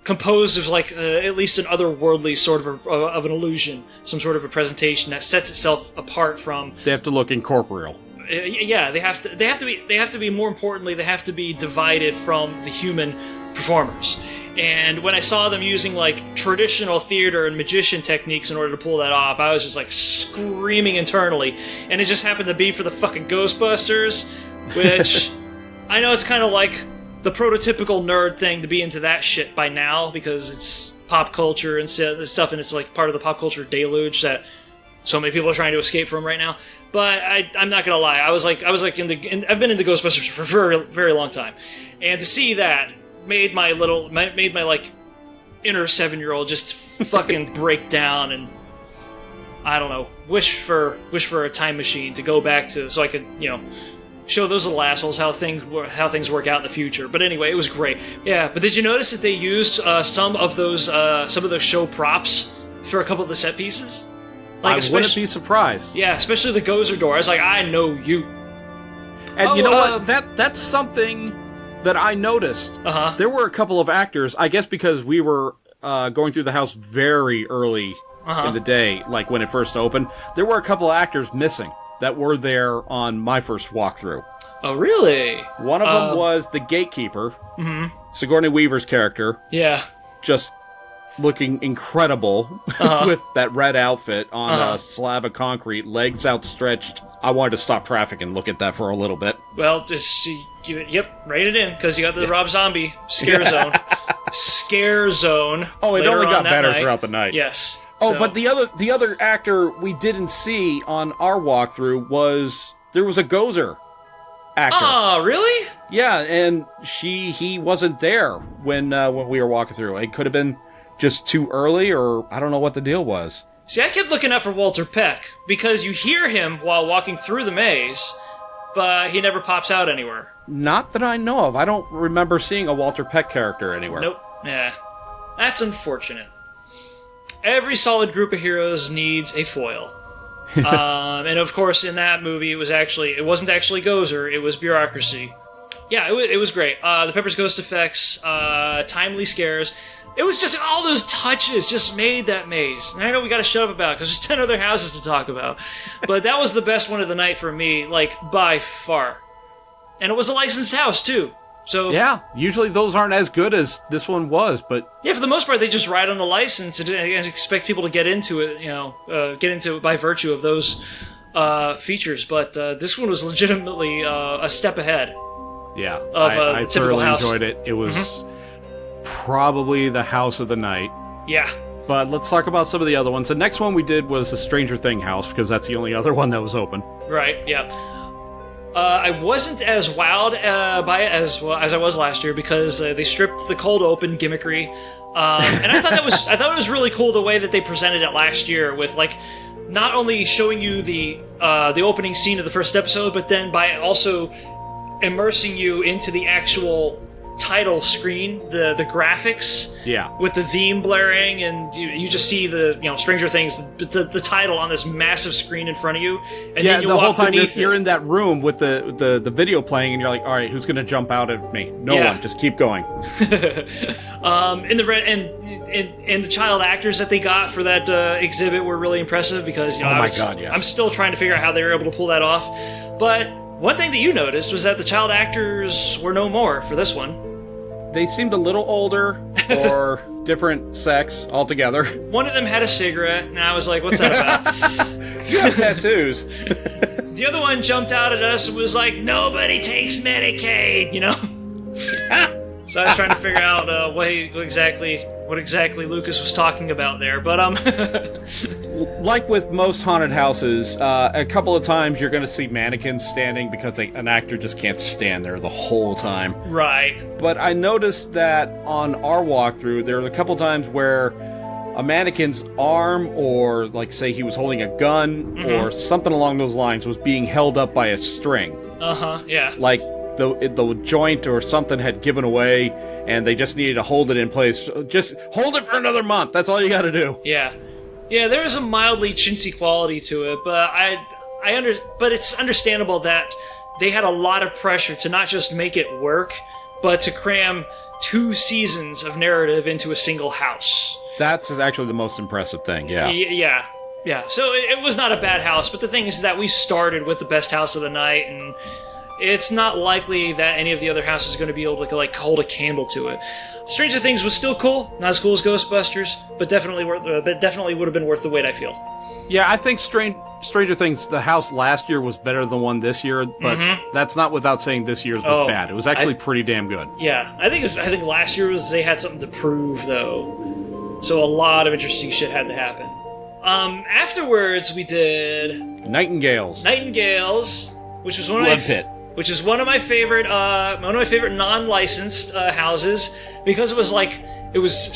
composed of at least an otherworldly sort of an illusion, some sort of a presentation that sets itself apart from. They have to look incorporeal. Yeah, they have to be more importantly, they have to be divided from the human performers. And when I saw them using traditional theater and magician techniques in order to pull that off, I was just screaming internally. And it just happened to be for the fucking Ghostbusters, which I know it's kind of like the prototypical nerd thing to be into that shit by now, because it's pop culture and stuff, and it's part of the pop culture deluge that so many people are trying to escape from right now. But I'm not gonna lie, I've been into Ghostbusters for a very, very long time, and to see that made my inner 7-year-old just fucking break down, and I don't know, wish for a time machine to go back to, so I could show those little assholes how things work out in the future. But anyway, it was great. Yeah, but did you notice that they used some of those show props for a couple of the set pieces? I wouldn't be surprised. Yeah, especially the Gozer door. I was like, I know you. And you know what? That's something that I noticed. There were a couple of actors, I guess because we were going through the house very early in the day, when it first opened. There were a couple of actors missing that were there on my first walkthrough. Oh, really? One of them was the gatekeeper, Sigourney Weaver's character. Yeah. Just looking incredible with that red outfit on a slab of concrete, legs outstretched. I wanted to stop traffic and look at that for a little bit. Well, just write it in, because you got the Rob Zombie scare zone. Scare zone. Oh, it only got better throughout the night. Yes. Oh, but the other actor we didn't see on our walkthrough was there was a Gozer actor. Oh, really? Yeah, and he wasn't there when we were walking through. It could have been just too early, or I don't know what the deal was. See, I kept looking out for Walter Peck, because you hear him while walking through the maze, but he never pops out anywhere. Not that I know of. I don't remember seeing a Walter Peck character anywhere. Nope. Yeah. That's unfortunate. Every solid group of heroes needs a foil. And of course, in that movie, it wasn't actually Gozer, it was bureaucracy. Yeah, it was great. The Pepper's Ghost effects, timely scares. It was just all those touches just made that maze. And I know we gotta shut up about it, because there's 10 other houses to talk about. But that was the best one of the night for me, like, by far. And it was a licensed house, too. So yeah, usually those aren't as good as this one was, but yeah, for the most part, they just ride on the license and expect people to get into it, by virtue of those features. But this one was legitimately a step ahead. Yeah, I the thoroughly enjoyed it. It was probably the house of the night. Yeah. But let's talk about some of the other ones. The next one we did was the Stranger Thing house, because that's the only other one that was open. Right, yeah. I wasn't as wowed by it as I was last year, because they stripped the cold open gimmickry, and I thought it was really cool the way that they presented it last year, with like not only showing you the opening scene of the first episode, but then by also immersing you into the actual title screen, the graphics, with the theme blaring, and you just see the Stranger Things, the title on this massive screen in front of you, and then you the walk whole time beneath you're in that room with the video playing, and you're like, all right, who's gonna jump out at me? No one, just keep going. And the child actors that they got for that exhibit were really impressive, because I'm still trying to figure out how they were able to pull that off. But one thing that you noticed was that the child actors were no more for this one. They seemed a little older, or different sex altogether. One of them had a cigarette, and I was like, what's that about? You have tattoos. The other one jumped out at us and was like, nobody takes Medicaid, So I was trying to figure out what exactly Lucas was talking about there. But like with most haunted houses, a couple of times you're going to see mannequins standing because an actor just can't stand there the whole time. Right. But I noticed that on our walkthrough, there were a couple times where a mannequin's arm, or like say he was holding a gun, or something along those lines, was being held up by a string. Yeah. Like the joint or something had given away, and they just needed to hold it in place. Just hold it for another month. That's all you got to do. Yeah, there is a mildly chintzy quality to it, but but it's understandable that they had a lot of pressure to not just make it work, but to cram 2 seasons of narrative into a single house. That's actually the most impressive thing. Yeah. Yeah. So it was not a bad house, but the thing is that we started with the best house of the night, and it's not likely that any of the other houses are going to be able to like hold a candle to it. Stranger Things was still cool, not as cool as Ghostbusters, but definitely would have been worth the wait, I feel. Yeah, I think Stranger Things, the house last year was better than the one this year, but that's not without saying this year's was bad. It was actually pretty damn good. Yeah, I think last year they had something to prove though, so a lot of interesting shit had to happen. Afterwards, we did Nightingales, which was which is one of my favorite non-licensed houses, because it was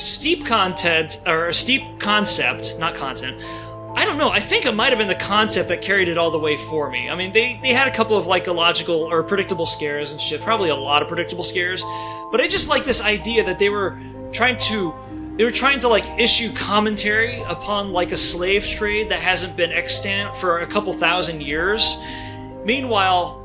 steep content, or steep concept, not content. I don't know. I think it might have been the concept that carried it all the way for me. I mean, they had a couple of like illogical or predictable scares and shit. Probably a lot of predictable scares, but I just like this idea that they were trying to like issue commentary upon like a slave trade that hasn't been extant for a couple thousand years. Meanwhile,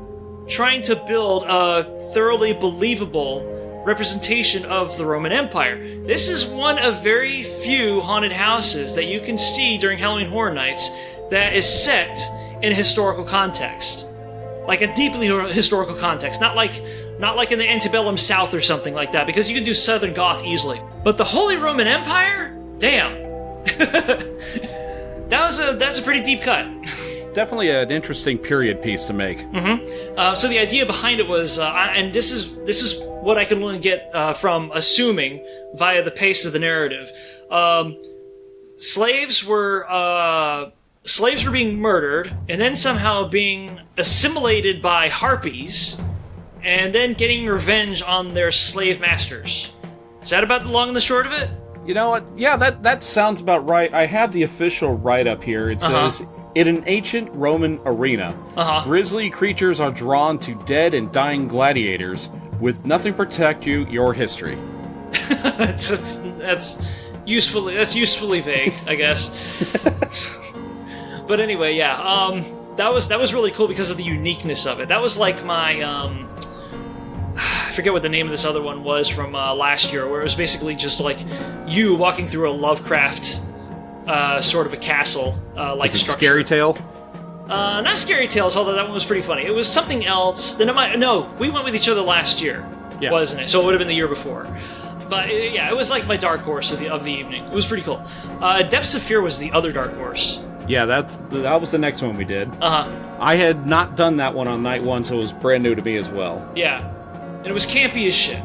trying to build a thoroughly believable representation of the Roman Empire. This is one of very few haunted houses that you can see during Halloween Horror Nights that is set in a historical context. Like a deeply historical context, not like in the antebellum South or something like that, because you can do Southern Goth easily. But the Holy Roman Empire? Damn. That's a pretty deep cut. Definitely an interesting period piece to make. So the idea behind it was, and this is what I can only get from assuming via the pace of the narrative. Slaves were being murdered and then somehow being assimilated by harpies, and then getting revenge on their slave masters. Is that about the long and the short of it? You know what? Yeah, that sounds about right. I have the official write-up here. It says, in an ancient Roman arena, grisly creatures are drawn to dead and dying gladiators with nothing to protect your history. That's usefully vague, I guess. But anyway, yeah. That was really cool because of the uniqueness of it. That was like my I forget what the name of this other one was from last year, where it was basically just like you walking through a Lovecraft sort of a castle like structure. Scary Tale? Not Scary Tales, although that one was pretty funny. It was something else. No, we went with each other last year, wasn't it? So it would have been the year before. But yeah, it was like my dark horse of the evening. It was pretty cool. Depths of Fear was the other dark horse. Yeah, that was the next one we did. Uh-huh. I had not done that one on night one, so it was brand new to me as well. Yeah. And it was campy as shit.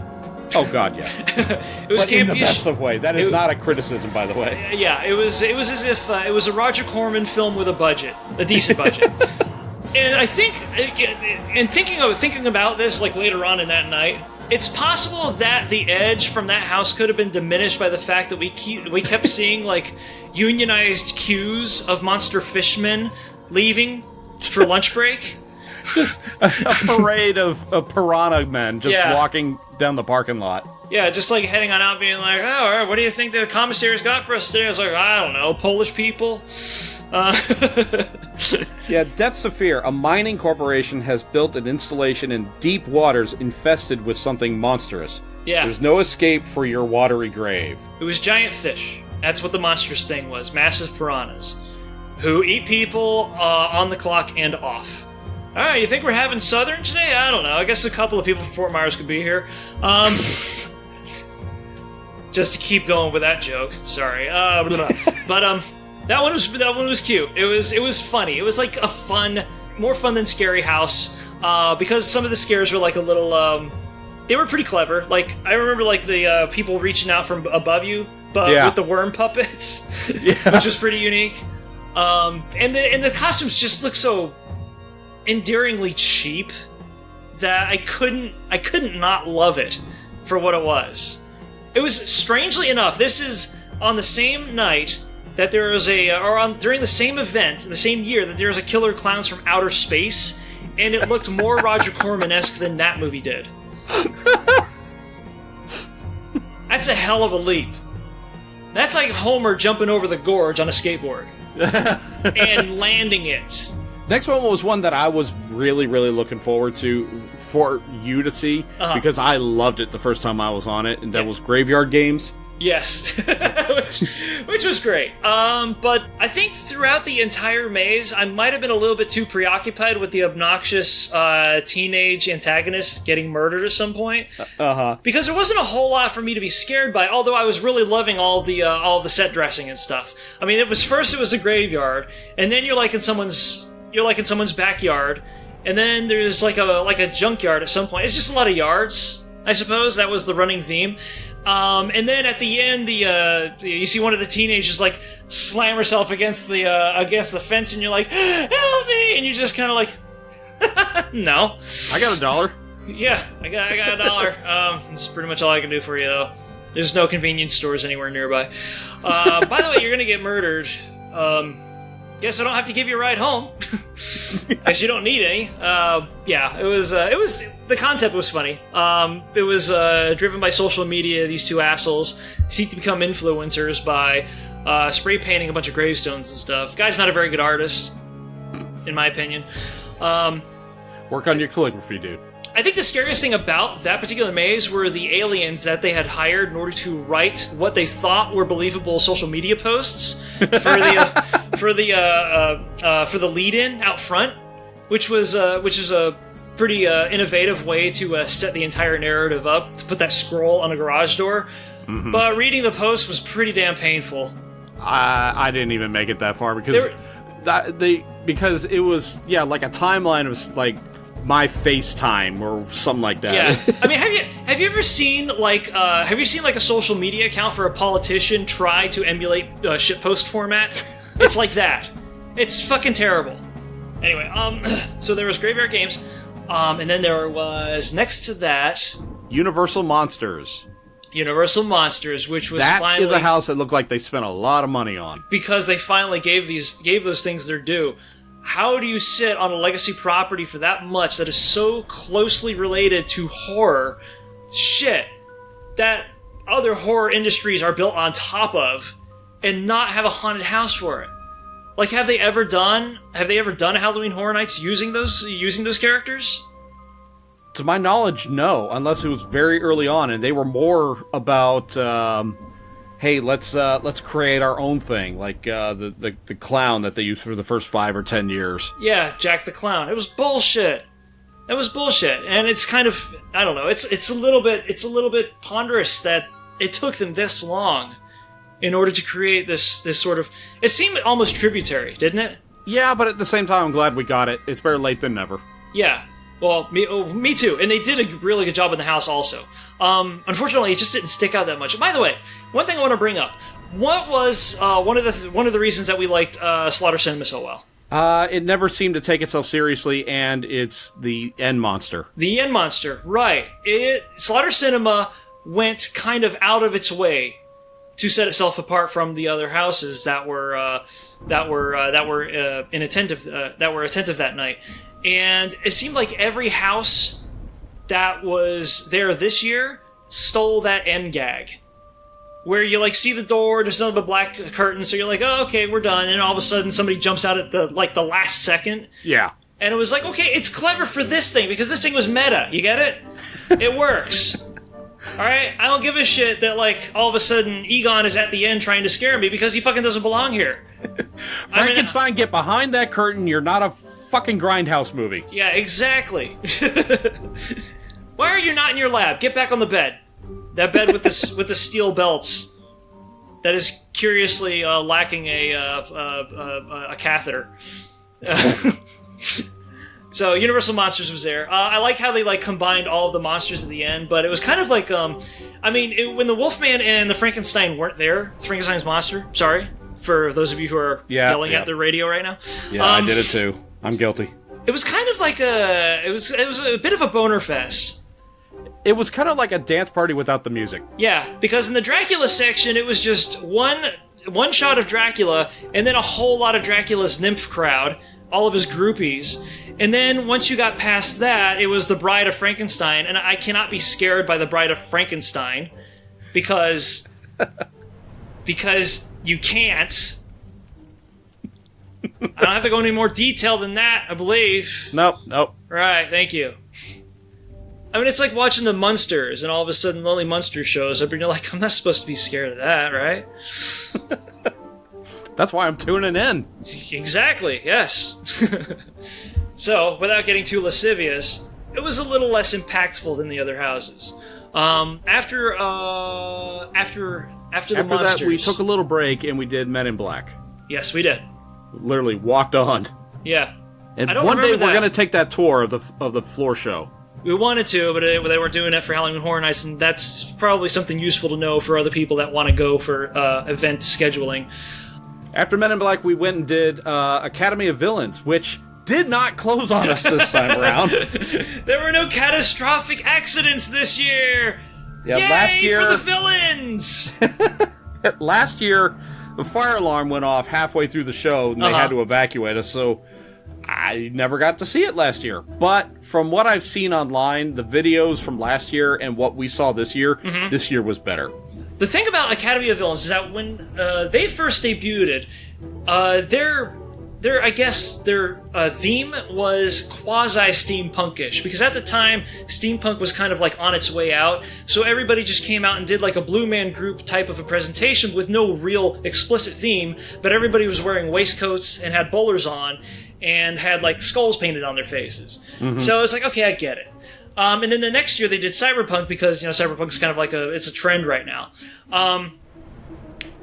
Oh god, yeah. It was but campy in the best of way. That is not a criticism, by the way. Yeah, it was as if it was a Roger Corman film with a decent budget. And I think, and thinking about this like later on in that night, it's possible that the edge from that house could have been diminished by the fact that we kept seeing like unionized queues of monster fishmen leaving for lunch break. Just a parade of piranha men just walking down the parking lot. Yeah, just like heading on out being like, oh, all right, what do you think the commissary's got for us today? I was like, I don't know, Polish people? Yeah, Depths of Fear. A mining corporation has built an installation in deep waters infested with something monstrous. Yeah. There's no escape for your watery grave. It was giant fish. That's what the monstrous thing was. Massive piranhas. Who eat people on the clock and off. Alright, you think we're having Southern today? I don't know. I guess a couple of people from Fort Myers could be here. Just to keep going with that joke. Sorry. But that one was cute. It was funny. It was like a more fun than Scary House. Because some of the scares were like a little they were pretty clever. Like I remember like the people reaching out from above you with the worm puppets. Which was pretty unique. And the costumes just look so endearingly cheap that I couldn't not love it for what it was. It was, strangely enough, this is on the same night that there was during the same event, the same year, that there was a Killer Clowns from Outer Space, and it looked more Roger Corman-esque than that movie did. That's a hell of a leap. That's like Homer jumping over the gorge on a skateboard and landing it. Next one was one that I was really, really looking forward to for you to see, because I loved it the first time I was on it, and that was Graveyard Games. Yes, which was great. But I think throughout the entire maze, I might have been a little bit too preoccupied with the obnoxious teenage antagonist getting murdered at some point. Because there wasn't a whole lot for me to be scared by. Although I was really loving all of the set dressing and stuff. I mean, it was a graveyard, and then you're like in someone's backyard, and then there's like a junkyard at some point. It's just a lot of yards, I suppose. That was the running theme. And then at the end, you see one of the teenagers like slam herself against the fence, and you're like, "Help me!" And you're just kind of like, "No, I got $1." Yeah, I got $1. That's pretty much all I can do for you, though. There's no convenience stores anywhere nearby. By the way, you're gonna get murdered. Guess I don't have to give you a ride home. Guess you don't need any. Yeah, it was. The concept was funny. It was driven by social media. These two assholes seek to become influencers by spray painting a bunch of gravestones and stuff. Guy's not a very good artist, in my opinion. Work on your calligraphy, dude. I think the scariest thing about that particular maze were the aliens that they had hired in order to write what they thought were believable social media posts for the lead-in out front, which is a pretty innovative way to set the entire narrative up, to put that scroll on a garage door. Mm-hmm. But reading the post was pretty damn painful. I didn't even make it that far because because it was like a timeline of like my FaceTime or something like that. Yeah, I mean, have you ever seen like a social media account for a politician try to emulate shitpost format? It's like that. It's fucking terrible. Anyway, so there was Graveyard Games, and then there was next to that Universal Monsters. Universal Monsters, which was that is a house that looked like they spent a lot of money on because they finally gave those things their due. How do you sit on a legacy property for that much that is so closely related to horror? Shit. That other horror industries are built on top of and not have a haunted house for it. Like, have they ever done a Halloween Horror Nights using those characters? To my knowledge, no, unless it was very early on, and they were more about, hey, let's create our own thing, like the clown that they used for the first 5 or 10 years. Yeah, Jack the Clown. It was bullshit. It was bullshit, and it's kind of, I don't know. It's a little bit ponderous that it took them this long in order to create this sort of. It seemed almost tributary, didn't it? Yeah, but at the same time, I'm glad we got it. It's better late than never. Yeah. Well, me too. And they did a really good job in the house also. Unfortunately, it just didn't stick out that much. By the way, one thing I want to bring up. What was one of the reasons that we liked Slaughter Cinema so well? It never seemed to take itself seriously, and it's the End Monster. The End Monster, right. Slaughter Cinema went kind of out of its way to set itself apart from the other houses that were attentive that night. And it seemed like every house that was there this year stole that end gag. Where you, like, see the door, there's nothing but black curtains, so you're like, oh, okay, we're done. And all of a sudden, somebody jumps out at the last second. Yeah. And it was like, okay, it's clever for this thing, because this thing was meta. You get it? It works. Alright? I don't give a shit that, like, all of a sudden, Egon is at the end trying to scare me, because he fucking doesn't belong here. Frankenstein, get behind that curtain, you're not a fucking Grindhouse movie. Yeah, exactly. Why are you not in your lab? Get back on the bed. That bed with the steel belts that is curiously lacking a catheter. So Universal Monsters was there. I like how they combined all of the monsters at the end, but it was kind of like when the Wolfman and the Frankenstein weren't there, Frankenstein's monster. Sorry for those of you who are yelling at the radio right now. Yeah, I did it too. I'm guilty. It was kind of like it was a bit of a boner fest. It was kind of like a dance party without the music. Yeah, because in the Dracula section, it was just one shot of Dracula, and then a whole lot of Dracula's nymph crowd, all of his groupies. And then once you got past that, it was the Bride of Frankenstein, and I cannot be scared by the Bride of Frankenstein, because you can't. I don't have to go into any more detail than that, I believe. Nope. Right, thank you. I mean, it's like watching the Munsters, and all of a sudden Lonely Munster shows up, and you're like, I'm not supposed to be scared of that, right? That's why I'm tuning in. Exactly, yes. So, without getting too lascivious, it was a little less impactful than the other houses. After the Monsters... that, we took a little break, and we did Men in Black. Yes, we did. Literally walked on. Yeah. And one day we're going to take that tour of the floor show. We wanted to, but they were doing it for Halloween Horror Nights, and that's probably something useful to know for other people that want to go for event scheduling. After Men in Black, we went and did Academy of Villains, which did not close on us this time around. There were no catastrophic accidents this year! Yeah, Yay last year, for the villains! Last year, the fire alarm went off halfway through the show, and they had to evacuate us, so I never got to see it last year. But from what I've seen online, the videos from last year and what we saw this year, this year was better. The thing about Academy of Villains is that when they first debuted, their theme was quasi-steampunkish, because at the time, steampunk was kind of like on its way out, so everybody just came out and did like a Blue Man Group type of a presentation with no real explicit theme, but everybody was wearing waistcoats and had bowlers on, and had like skulls painted on their faces. So it's like, okay, I get it. And then the next year they did cyberpunk, because cyberpunk is kind of like it's a trend right now.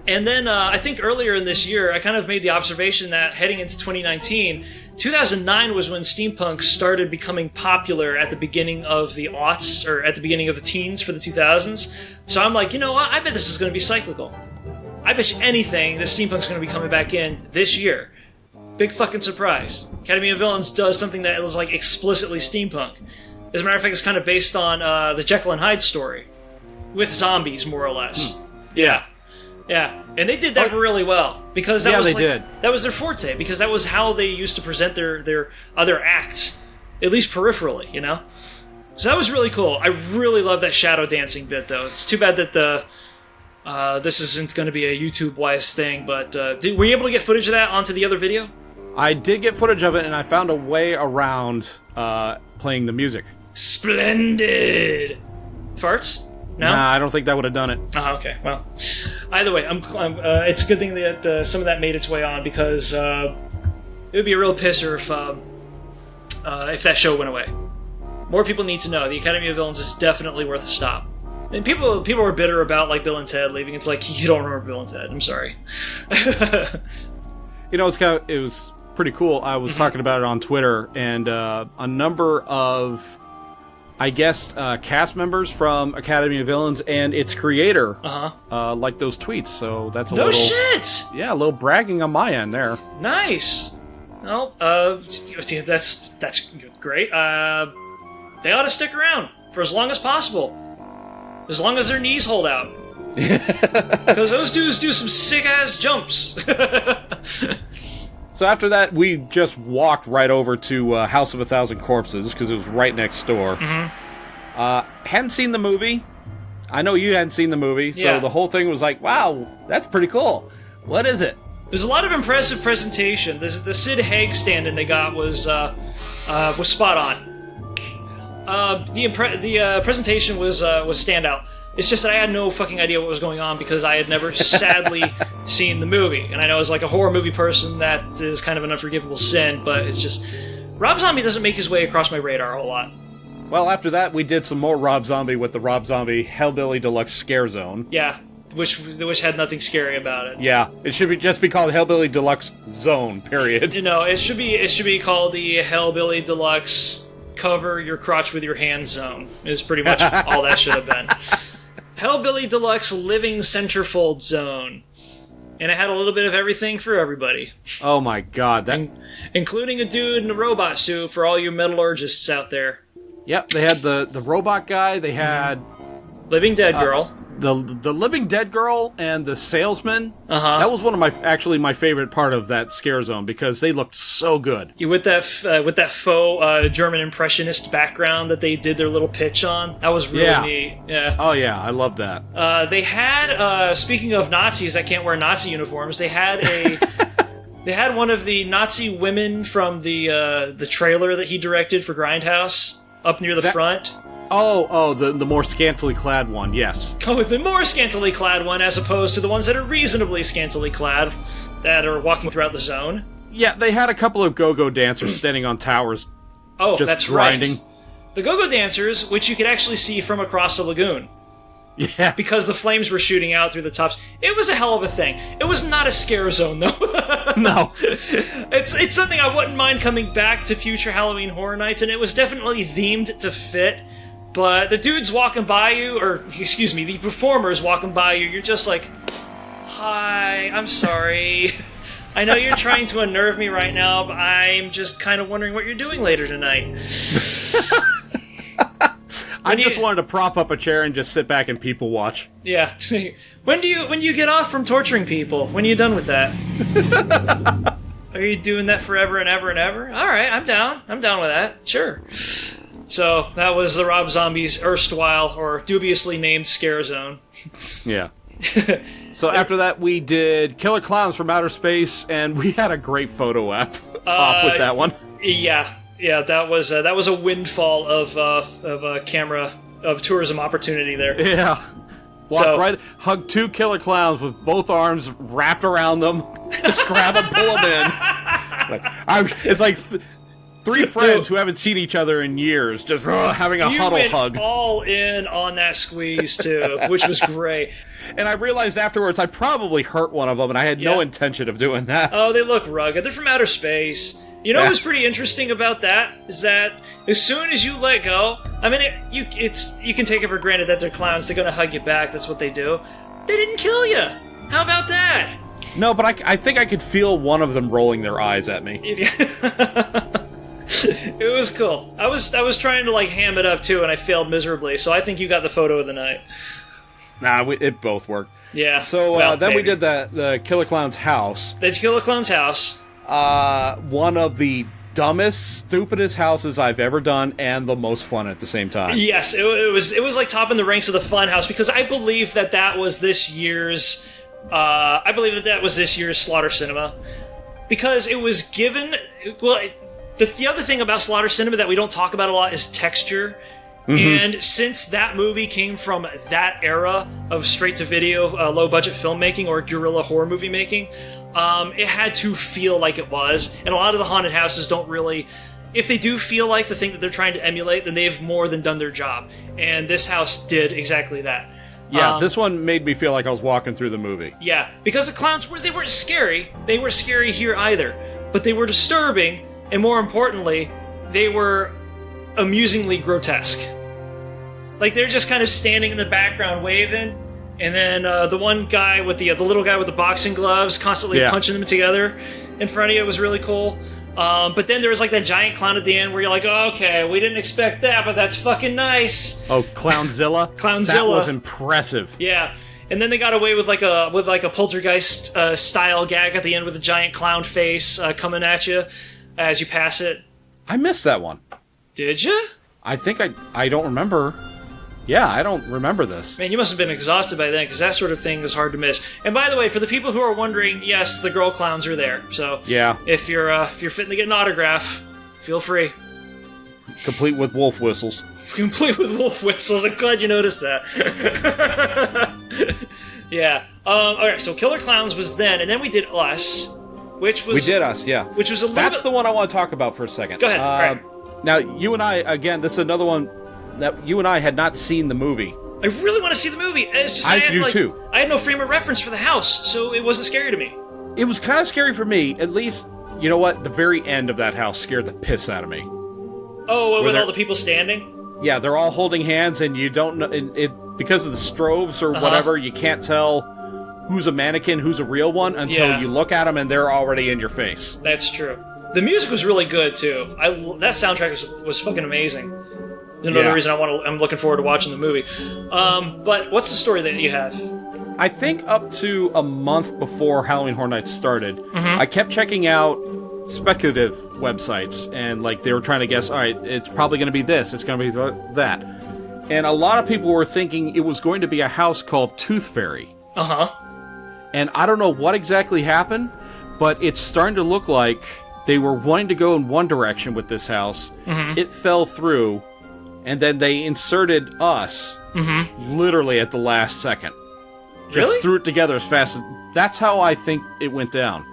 And then I think earlier in this year I kind of made the observation that heading into 2019, 2009 was when steampunk started becoming popular at the beginning of the aughts, or at the beginning of the teens for the 2000s. So I'm like, you know what? I bet this is going to be cyclical. I bet you anything that steampunk's going to be coming back in this year. Big fucking surprise. Academy of Villains does something that is like explicitly steampunk. As a matter of fact, it's kind of based on the Jekyll and Hyde story. With zombies, more or less. Yeah. Yeah. And they did that really well. Because that was did. That was their forte. Because that was how they used to present their other acts. At least peripherally, So that was really cool. I really love that shadow dancing bit, though. It's too bad that this isn't going to be a YouTube-wise thing, but were you able to get footage of that onto the other video? I did get footage of it, and I found a way around playing the music. Splendid! Farts? No? Nah, I don't think that would have done it. Oh, okay. Well, either way, it's a good thing that some of that made its way on, because it would be a real pisser if that show went away. More people need to know. The Academy of Villains is definitely worth a stop. And people were bitter about like Bill and Ted leaving. It's like, you don't remember Bill and Ted. I'm sorry. You know, it was pretty cool. I was talking about it on Twitter, and a number of, I guess, cast members from Academy of Villains and its creator like those tweets. So that's a little... No shit! Yeah, a little bragging on my end there. Nice. Well, that's great. They ought to stick around for as long as possible. As long as their knees hold out. Because those dudes do some sick-ass jumps. So after that, we just walked right over to House of a Thousand Corpses, because it was right next door. Hadn't seen the movie. I know you hadn't seen the movie, so the whole thing was like, wow, that's pretty cool. What is it? There's a lot of impressive presentation. The Sid Haig stand-in they got was spot on. The presentation was standout. It's just that I had no fucking idea what was going on because I had never sadly seen the movie. And I know as like a horror movie person that is kind of an unforgivable sin, but it's just... Rob Zombie doesn't make his way across my radar a whole lot. Well, after that, we did some more Rob Zombie with the Rob Zombie Hellbilly Deluxe Scare Zone. Yeah, which had nothing scary about it. Yeah, it should just be called Hellbilly Deluxe Zone, period. You know, it should be called the Hellbilly Deluxe Cover Your Crotch with Your Hands Zone, is pretty much all that should have been. Hellbilly Deluxe Living Centerfold Zone. And it had a little bit of everything for everybody. Oh my god. Including a dude in a robot suit for all you metallurgists out there. Yep, they had the robot guy, they had... Living Dead Girl. The Living Dead Girl and the Salesman. That was one of my favorite part of that Scare Zone because they looked so good. With that faux German impressionist background that they did their little pitch on, that was really neat. Yeah. Oh yeah, I love that. They had speaking of Nazis that can't wear Nazi uniforms, they had they had one of the Nazi women from the trailer that he directed for Grindhouse up near the front. Oh, the more scantily clad one, yes. Oh, the more scantily clad one, as opposed to the ones that are reasonably scantily clad, that are walking throughout the zone. Yeah, they had a couple of go-go dancers standing on towers. Oh, just that's grinding. Right. The go-go dancers, which you could actually see from across the lagoon. Yeah. Because the flames were shooting out through the tops. It was a hell of a thing. It was not a scare zone, though. No. It's something I wouldn't mind coming back to future Halloween Horror Nights, and it was definitely themed to fit. But the dudes walking by you, or excuse me, the performers walking by you, you're just like, hi, I'm sorry. I know you're trying to unnerve me right now, but I'm just kind of wondering what you're doing later tonight. I just wanted to prop up a chair and just sit back and people watch. Yeah. When do you get off from torturing people? When are you done with that? Are you doing that forever and ever and ever? All right, I'm down. I'm down with that. Sure. So that was the Rob Zombie's erstwhile or dubiously named Scare Zone. Yeah. So after that, we did Killer Clowns from Outer Space, and we had a great photo op with that one. Yeah, that was a windfall of camera of tourism opportunity there. Yeah. Hug two killer clowns with both arms wrapped around them. Just grab them, pull them in. It's like three friends who haven't seen each other in years, just having a huddle hug. You went all in on that squeeze, too, which was great. And I realized afterwards I probably hurt one of them, and I had no intention of doing that. Oh, they look rugged. They're from outer space. You know what's pretty interesting about that is that as soon as you let go, I mean, you can take it for granted that they're clowns. They're going to hug you back. That's what they do. They didn't kill you. How about that? No, but I think I could feel one of them rolling their eyes at me. It was cool. I was trying to like ham it up too, and I failed miserably. So I think you got the photo of the night. Nah, it both worked. Yeah. So then we did the Killer Clown's house. The Killer Clown's house. One of the dumbest, stupidest houses I've ever done, and the most fun at the same time. Yes, it was like top in the ranks of the fun house, because I believe that was this year's Slaughter Cinema, because it was given. Well, the other thing about Slaughter Cinema that we don't talk about a lot is texture. And since that movie came from that era of straight-to-video, low-budget filmmaking or guerrilla horror movie making, it had to feel like it was. And a lot of the haunted houses don't really... If they do feel like the thing that they're trying to emulate, then they've more than done their job. And this house did exactly that. Yeah, this one made me feel like I was walking through the movie. Yeah, because the clowns, they weren't scary. They weren't scary here either. But they were disturbing, and more importantly, they were amusingly grotesque. Like, they're just kind of standing in the background waving, and then the one guy with the little guy with the boxing gloves constantly punching them together in front of you was really cool. But then there was like that giant clown at the end where you're like, oh, okay, we didn't expect that, but that's fucking nice. Oh, Clownzilla? Clownzilla. That was impressive. Yeah. And then they got away with like a poltergeist style gag at the end with a giant clown face coming at you as you pass it. I missed that one. Did you? I think I don't remember. Yeah, I don't remember this. Man, you must have been exhausted by then, because that sort of thing is hard to miss. And by the way, for the people who are wondering, yes, the girl clowns are there. So yeah, if you're fitting to get an autograph, feel free. Complete with wolf whistles. Complete with wolf whistles. I'm glad you noticed that. Yeah. Alright, so Killer Clowns was then, and then we did Us, which was... We did Us, yeah. Which was a little That's the one I want to talk about for a second. Go ahead. All right. Now, you and I, again, this is another one that you and I had not seen the movie. I really want to see the movie. It's just, I do too. I had no frame of reference for the house, so it wasn't scary to me. It was kind of scary for me. At least, you know what? The very end of that house scared the piss out of me. Oh, with all the people standing? Yeah, they're all holding hands, and you don't know... because of the strobes or whatever, you can't tell who's a mannequin, who's a real one, until you look at them and they're already in your face. That's true. The music was really good, too. That soundtrack was fucking amazing. Another reason I'm looking forward to watching the movie. But what's the story that you have? I think up to a month before Halloween Horror Nights started, I kept checking out speculative websites, and like they were trying to guess, all right, it's probably going to be this, it's going to be that. And a lot of people were thinking it was going to be a house called Tooth Fairy. And I don't know what exactly happened, but it's starting to look like they were wanting to go in one direction with this house. It fell through, and then they inserted Us literally at the last second. Just threw it together as fast as... That's how I think it went down.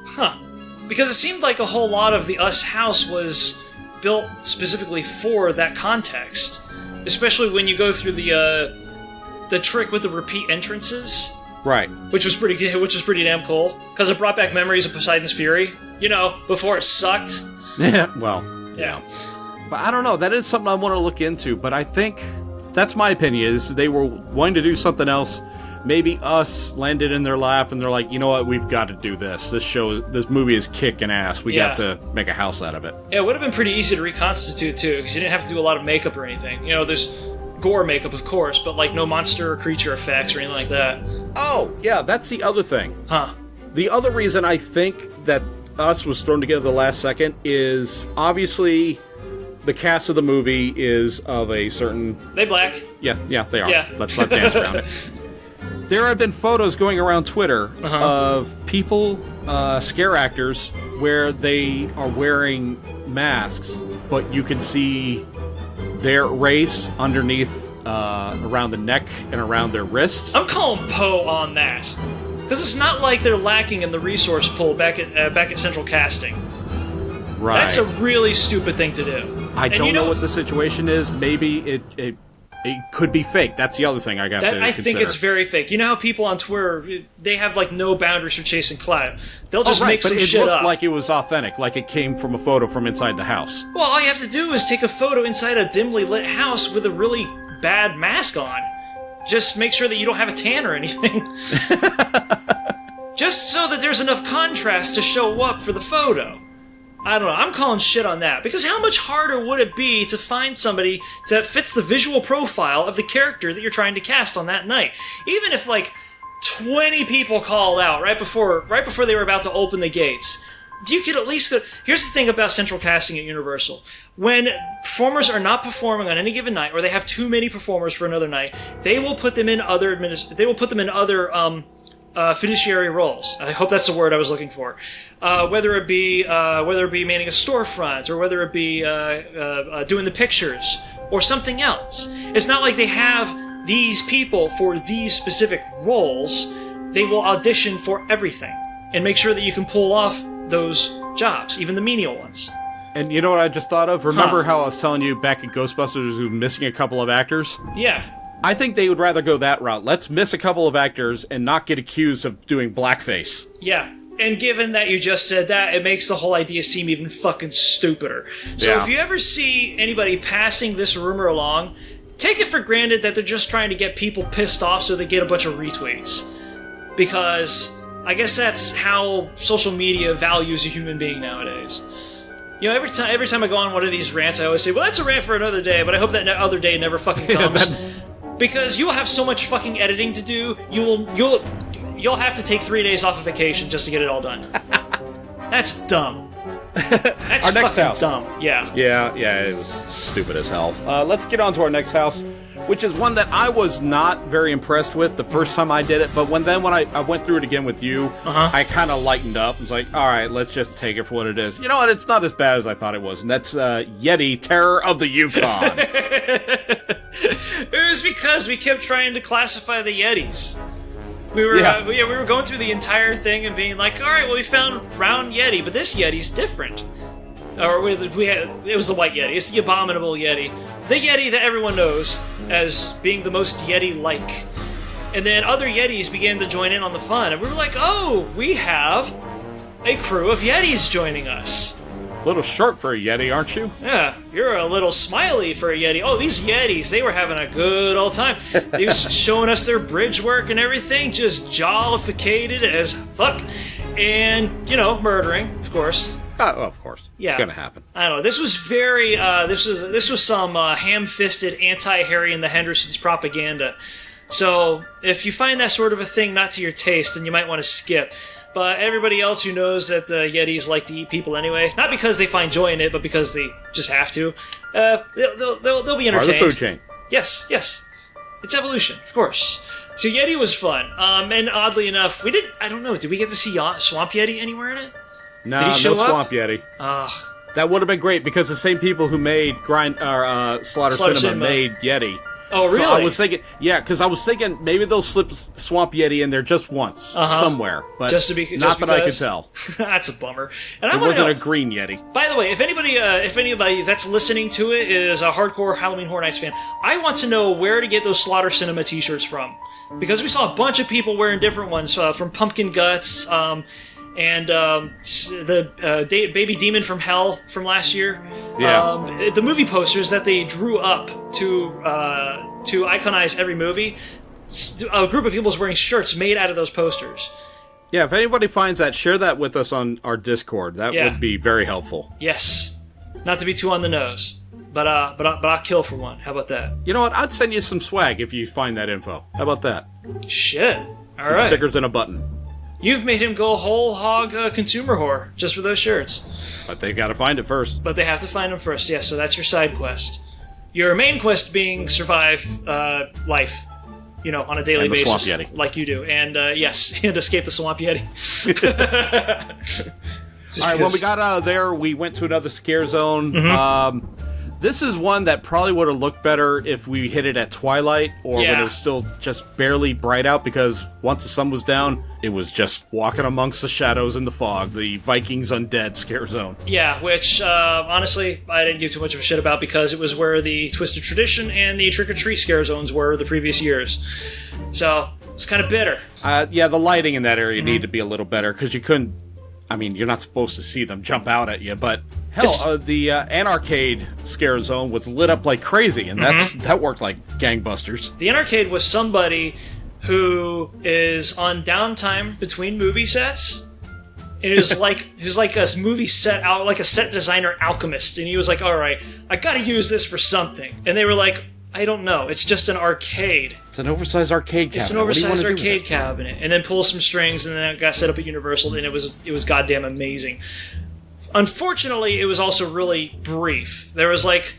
Because it seemed like a whole lot of the Us house was built specifically for that context. Especially when you go through the trick with the repeat entrances. Right. Which was pretty damn cool. Because it brought back memories of Poseidon's Fury. You know, before it sucked. Well, yeah. But I don't know, that is something I want to look into, but I think, that's my opinion, is they were wanting to do something else. Maybe Us landed in their lap and they're like, you know what, we've got to do this. This movie is kicking ass. We got to make a house out of it. Yeah, it would have been pretty easy to reconstitute too, because you didn't have to do a lot of makeup or anything. You know, there's gore makeup, of course, but like no monster or creature effects or anything like that. Oh, yeah, that's the other thing. The other reason I think that Us was thrown together the last second is obviously the cast of the movie is of a certain... They black. Yeah, they are. Yeah. Let's not dance around it. There have been photos going around Twitter of people, scare actors, where they are wearing masks, but you can see their race underneath, around the neck and around their wrists. I'm calling Poe on that. Because it's not like they're lacking in the resource pool back at Central Casting. Right. That's a really stupid thing to do. I don't know what the situation is. Maybe it could be fake. That's the other thing I got to consider. I think it's very fake. You know how people on Twitter, they have like no boundaries for chasing clout. They'll just make some shit up. It looked like it was authentic, like it came from a photo from inside the house. Well, all you have to do is take a photo inside a dimly lit house with a really bad mask on. Just make sure that you don't have a tan or anything. Just so that there's enough contrast to show up for the photo. I don't know, I'm calling shit on that. Because how much harder would it be to find somebody that fits the visual profile of the character that you're trying to cast on that night? Even if, like, 20 people called out right before they were about to open the gates. you could at least go. Here's the thing about central casting at Universal: when performers are not performing on any given night, or they have too many performers for another night, they will put them in other fiduciary roles. I hope that's the word I was looking for. Whether it be manning a storefront, or whether it be doing the pictures, or something else. It's not like they have these people for these specific roles. They will audition for everything and make sure that you can pull off those jobs, even the menial ones. And you know what I just thought of? Remember how I was telling you back at Ghostbusters we were missing a couple of actors? Yeah. I think they would rather go that route. Let's miss a couple of actors and not get accused of doing blackface. Yeah. And given that you just said that, it makes the whole idea seem even fucking stupider. So if you ever see anybody passing this rumor along, take it for granted that they're just trying to get people pissed off so they get a bunch of retweets. Because I guess that's how social media values a human being nowadays. You know, every time I go on one of these rants, I always say, well, that's a rant for another day, but I hope that other day never fucking comes. Because you'll have so much fucking editing to do, you'll have to take 3 days off of vacation just to get it all done. That's dumb. That's our next fucking house. Dumb. Yeah. Yeah, it was stupid as hell. Let's get on to our next house, which is one that I was not very impressed with the first time I did it, but when I went through it again with you, I kind of lightened up. I was like, all right, let's just take it for what it is. You know what? It's not as bad as I thought it was, and that's Yeti, Terror of the Yukon. It was because we kept trying to classify the Yetis. We were going through the entire thing and being like, all right, well, we found round Yeti, but this Yeti's different. Or it was the white Yeti. It's the abominable Yeti. The Yeti that everyone knows as being the most Yeti-like. And then other Yetis began to join in on the fun, and we were like, oh, we have a crew of Yetis joining us. A little short for a Yeti, aren't you? Yeah, you're a little smiley for a Yeti. Oh, these Yetis, they were having a good old time. They was showing us their bridge work and everything, just jollificated as fuck. And, murdering, of course. Of course. Yeah. It's gonna happen. I don't know. This was very, this was some ham-fisted anti-Harry and the Hendersons propaganda. So, if you find that sort of a thing not to your taste, then you might want to skip. But everybody else who knows that the Yetis like to eat people anyway, not because they find joy in it, but because they just have to, they'll be entertained. Part of the food chain. Yes. It's evolution, of course. So Yeti was fun. And oddly enough, I don't know, did we get to see Swamp Yeti anywhere in it? No, Did he show no up? Swamp Yeti. That would have been great because the same people who made Slaughter Cinema made Yeti. Oh, really? So I was thinking, because I was thinking maybe they'll slip Swamp Yeti in there just once, somewhere. But just because I could tell. That's a bummer. And it wasn't a green Yeti. By the way, if anybody that's listening to it is a hardcore Halloween Horror Nights fan, I want to know where to get those Slaughter Cinema t-shirts from. Because we saw a bunch of people wearing different ones, from Pumpkin Guts, and the Baby Demon from Hell from last year. Yeah. The movie posters that they drew up to iconize every movie. A group of people is wearing shirts made out of those posters. Yeah, if anybody finds that, share that with us on our Discord. That would be very helpful. Yes. Not to be too on the nose. But I'll kill for one. How about that? You know what? I'd send you some swag if you find that info. How about that? Shit. All right. Some stickers and a button. You've made him go whole hog consumer whore just for those shirts. But they've got to find it first. But they have to find them first, yes, so that's your side quest. Your main quest being survive life, on a daily basis. Swamp Yeti. Like you do. And, yes, and escape the Swamp Yeti. Alright, when we got out of there, we went to another scare zone. Mm-hmm. This is one that probably would have looked better if we hit it at twilight or when it was still just barely bright out, because once the sun was down, it was just walking amongst the shadows in the fog, the Vikings Undead scare zone. Yeah, which, honestly, I didn't give too much of a shit about because it was where the Twisted Tradition and the Trick or Treat scare zones were the previous years. So, it's kind of bitter. The lighting in that area needed to be a little better, because you couldn't... you're not supposed to see them jump out at you, but... Hell, the Anarcade scare zone was lit up like crazy, and that worked like gangbusters. The Anarcade was somebody who is on downtime between movie sets. It was like a movie set out, like a set designer alchemist, and he was like, "All right, I got to use this for something." And they were like, I don't know. It's just an arcade. It's an oversized arcade cabinet. It's an oversized arcade cabinet, and then pull some strings, and then it got set up at Universal, and it was goddamn amazing. Unfortunately, it was also really brief. There was like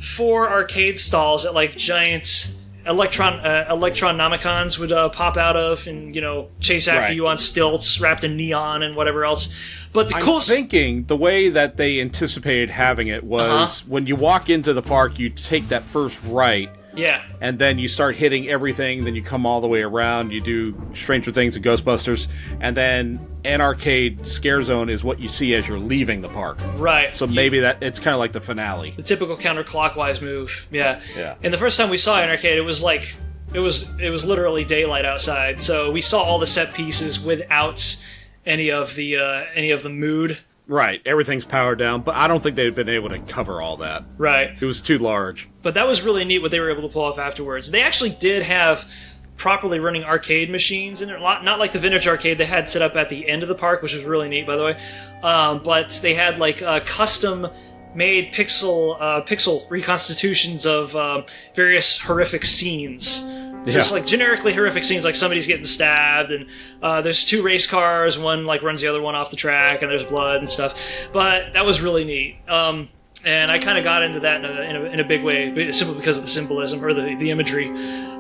4 arcade stalls that like giant electronomicons would pop out of and, chase after you on stilts wrapped in neon and whatever else. But the I'm thinking the way that they anticipated having it was when you walk into the park, you take that first right. Yeah. And then you start hitting everything, then you come all the way around, you do Stranger Things and Ghostbusters, and then an arcade scare zone is what you see as you're leaving the park. Right. So maybe that it's kind of like the finale. The typical counterclockwise move. Yeah. Yeah. And the first time we saw an arcade, it was like it was literally daylight outside. So we saw all the set pieces without any of the mood. Right, everything's powered down, but I don't think they've been able to cover all that. Right. It was too large. But that was really neat what they were able to pull off afterwards. They actually did have properly running arcade machines in there. Not like the vintage arcade they had set up at the end of the park, which was really neat, by the way. But they had like custom-made pixel reconstitutions of various horrific scenes. Just like generically horrific scenes, like somebody's getting stabbed, and there's 2 race cars, one like runs the other one off the track, and there's blood and stuff. But that was really neat, and I kind of got into that in a big way, simply because of the symbolism or the imagery.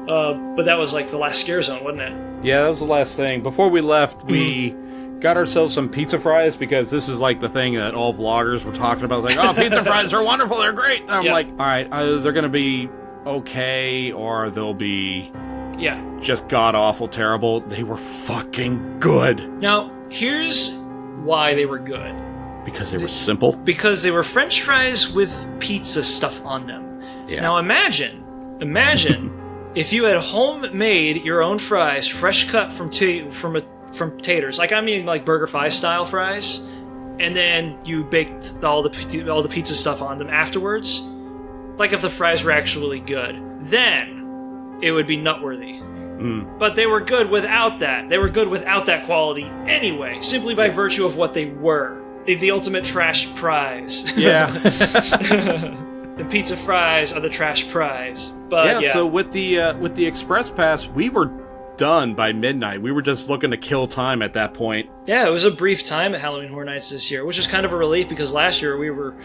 But that was like the last scare zone, wasn't it? Yeah, that was the last thing. Before we left, we got ourselves some pizza fries, because this is like the thing that all vloggers were talking about. It's like, oh, pizza fries are wonderful, they're great. And I'm like, all right, they're going to be okay, or they'll be just god-awful terrible. They were fucking good. Now, here's why they were good. Because they were simple? Because they were French fries with pizza stuff on them. Yeah. Now imagine if you had homemade your own fries, fresh cut from taters, like I mean like BurgerFi style fries, and then you baked all the pizza stuff on them afterwards. Like if the fries were actually good, then it would be nutworthy. But they were good without that. They were good without that quality anyway, simply by virtue of what they were. The ultimate trash prize. Yeah. The pizza fries are the trash prize. But so with the Express Pass, we were done by midnight. We were just looking to kill time at that point. Yeah, it was a brief time at Halloween Horror Nights this year, which was kind of a relief, because last year we were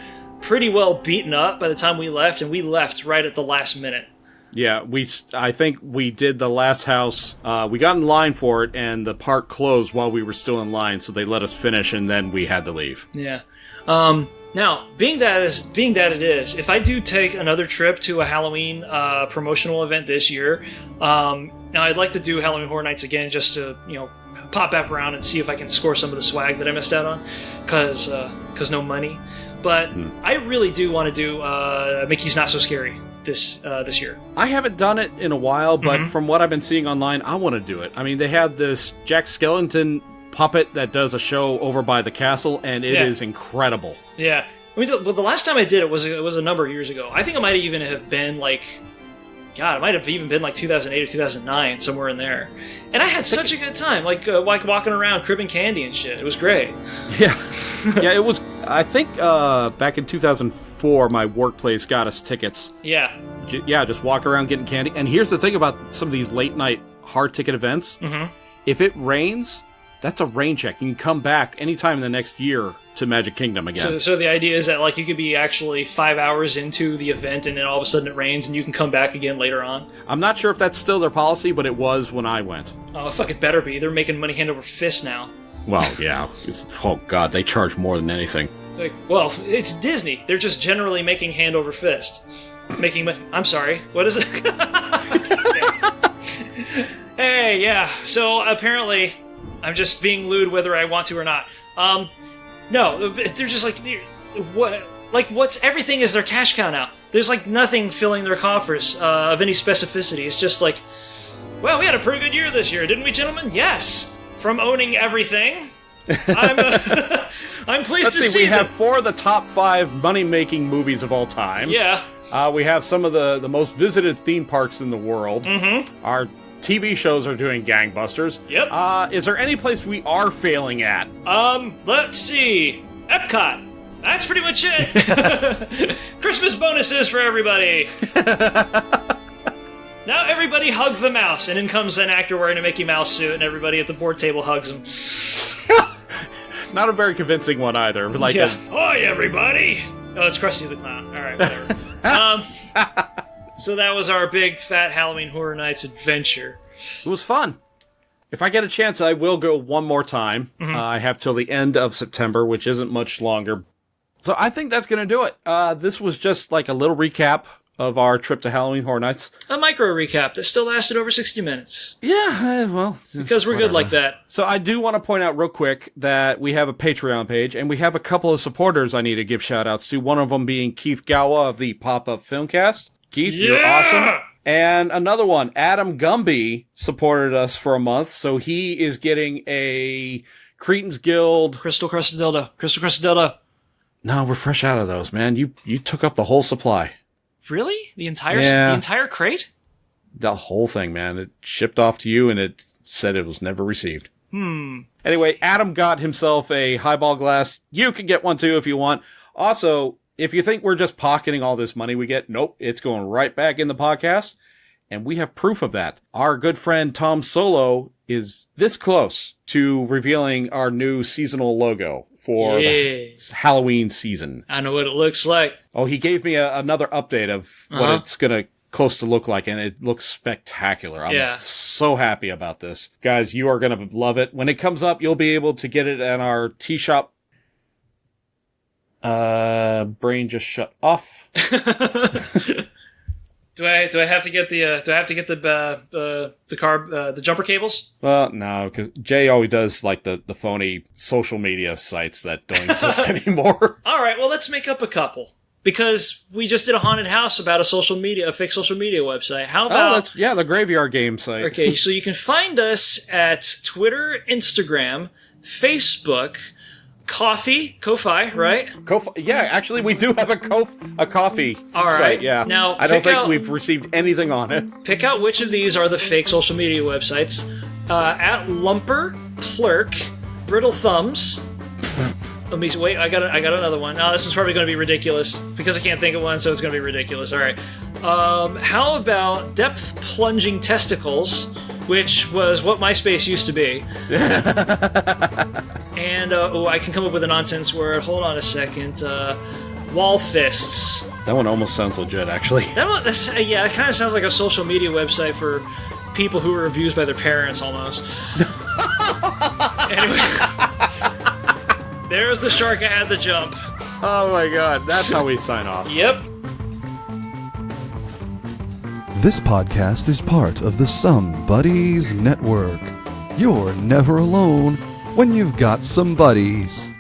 pretty well beaten up by the time we left, and we left right at the last minute. Yeah, I think we did the last house. We got in line for it, and the park closed while we were still in line, so they let us finish, and then we had to leave. Yeah. Now, being that it is, if I do take another trip to a Halloween promotional event this year, now I'd like to do Halloween Horror Nights again, just to pop back around and see if I can score some of the swag that I missed out on, because no money. But I really do want to do Mickey's Not So Scary this year. I haven't done it in a while, but from what I've been seeing online, I want to do it. I mean, they have this Jack Skellington puppet that does a show over by the castle, and it is incredible. Yeah. I mean, the last time I did it was a number of years ago. I think it might even have been like, God, it might have even been like 2008 or 2009, somewhere in there. And I had such a good time, like walking around cribbing candy and shit. It was great. Yeah. Yeah, it was, I think back in 2004, my workplace got us tickets. Yeah. Just walk around getting candy. And here's the thing about some of these late night hard ticket events. If it rains, that's a rain check. You can come back anytime in the next year to Magic Kingdom again. So the idea is that like you could be actually 5 hours into the event, and then all of a sudden it rains, and you can come back again later on. I'm not sure if that's still their policy, but it was when I went. Oh, fuck, it better be. They're making money hand over fist now. Well, yeah. Oh, God, they charge more than anything. It's like, well, it's Disney. They're just generally making hand over fist. I'm sorry. What is it? Hey, yeah. So apparently, I'm just being lewd whether I want to or not. No, they're just like, what's everything is their cash cow now. There's like nothing filling their coffers of any specificity. It's just like, well, we had a pretty good year this year, didn't we, gentlemen? Yes. From owning everything, I'm pleased to see we have 4 of the top 5 money-making movies of all time. Yeah. We have some of the most visited theme parks in the world. Our TV shows are doing gangbusters. Yep. Is there any place we are failing at? Let's see. Epcot. That's pretty much it. Christmas bonuses for everybody. Now everybody hug the mouse, and in comes an actor wearing a Mickey Mouse suit, and everybody at the board table hugs him. Not a very convincing one either. Like Hi, everybody! Oh, it's Krusty the Clown. All right, whatever. So that was our big, fat Halloween Horror Nights adventure. It was fun. If I get a chance, I will go one more time. I have till the end of September, which isn't much longer. So I think that's going to do it. This was just like a little recap of our trip to Halloween Horror Nights. A micro recap that still lasted over 60 minutes. Yeah, well... Because we're good like that. So I do want to point out real quick that we have a Patreon page, and we have a couple of supporters I need to give shout-outs to. One of them being Keith Gawa of the Pop-Up Filmcast. Keith, you're awesome. And another one, Adam Gumby, supported us for a month, so he is getting a Cretan's Guild... Crystal Dildo. No, we're fresh out of those, man. You took up the whole supply. Really? The entire crate? The whole thing, man. It shipped off to you, and it said it was never received. Anyway, Adam got himself a highball glass. You can get one, too, if you want. Also, if you think we're just pocketing all this money we get, nope, it's going right back in the podcast, and we have proof of that. Our good friend Tom Solo is this close to revealing our new seasonal logo for the Halloween season. I know what it looks like. Oh, he gave me another update of what it's going to close to look like, and it looks spectacular. I'm so happy about this. Guys, you are going to love it. When it comes up, you'll be able to get it at our T-Shop. Brain just shut off. Do I have to get the jumper cables? Well, no, because Jay always does like the phony social media sites that don't exist anymore. All right, well, let's make up a couple. Because we just did a haunted house about a fake social media website. How about... the Graveyard Game site. Okay, so you can find us at Twitter, Instagram, Facebook, Ko-Fi, right? Yeah, actually, we do have a coffee site, yeah. Now, I don't think we've received anything on it. Pick out which of these are the fake social media websites. At Lumper, Plurk, Brittle Thumbs... Let me wait. I got another one. Now this one's probably going to be ridiculous because I can't think of one, so it's going to be ridiculous. All right. How about Depth Plunging Testicles, which was what MySpace used to be? And I can come up with a nonsense word. Hold on a second. Wall Fists. That one almost sounds legit, actually. It kind of sounds like a social media website for people who were abused by their parents, almost. Anyway. There's the shark I had to jump. Oh my god, that's how we sign off. Yep. This podcast is part of the Some Buddies Network. You're never alone when you've got some buddies.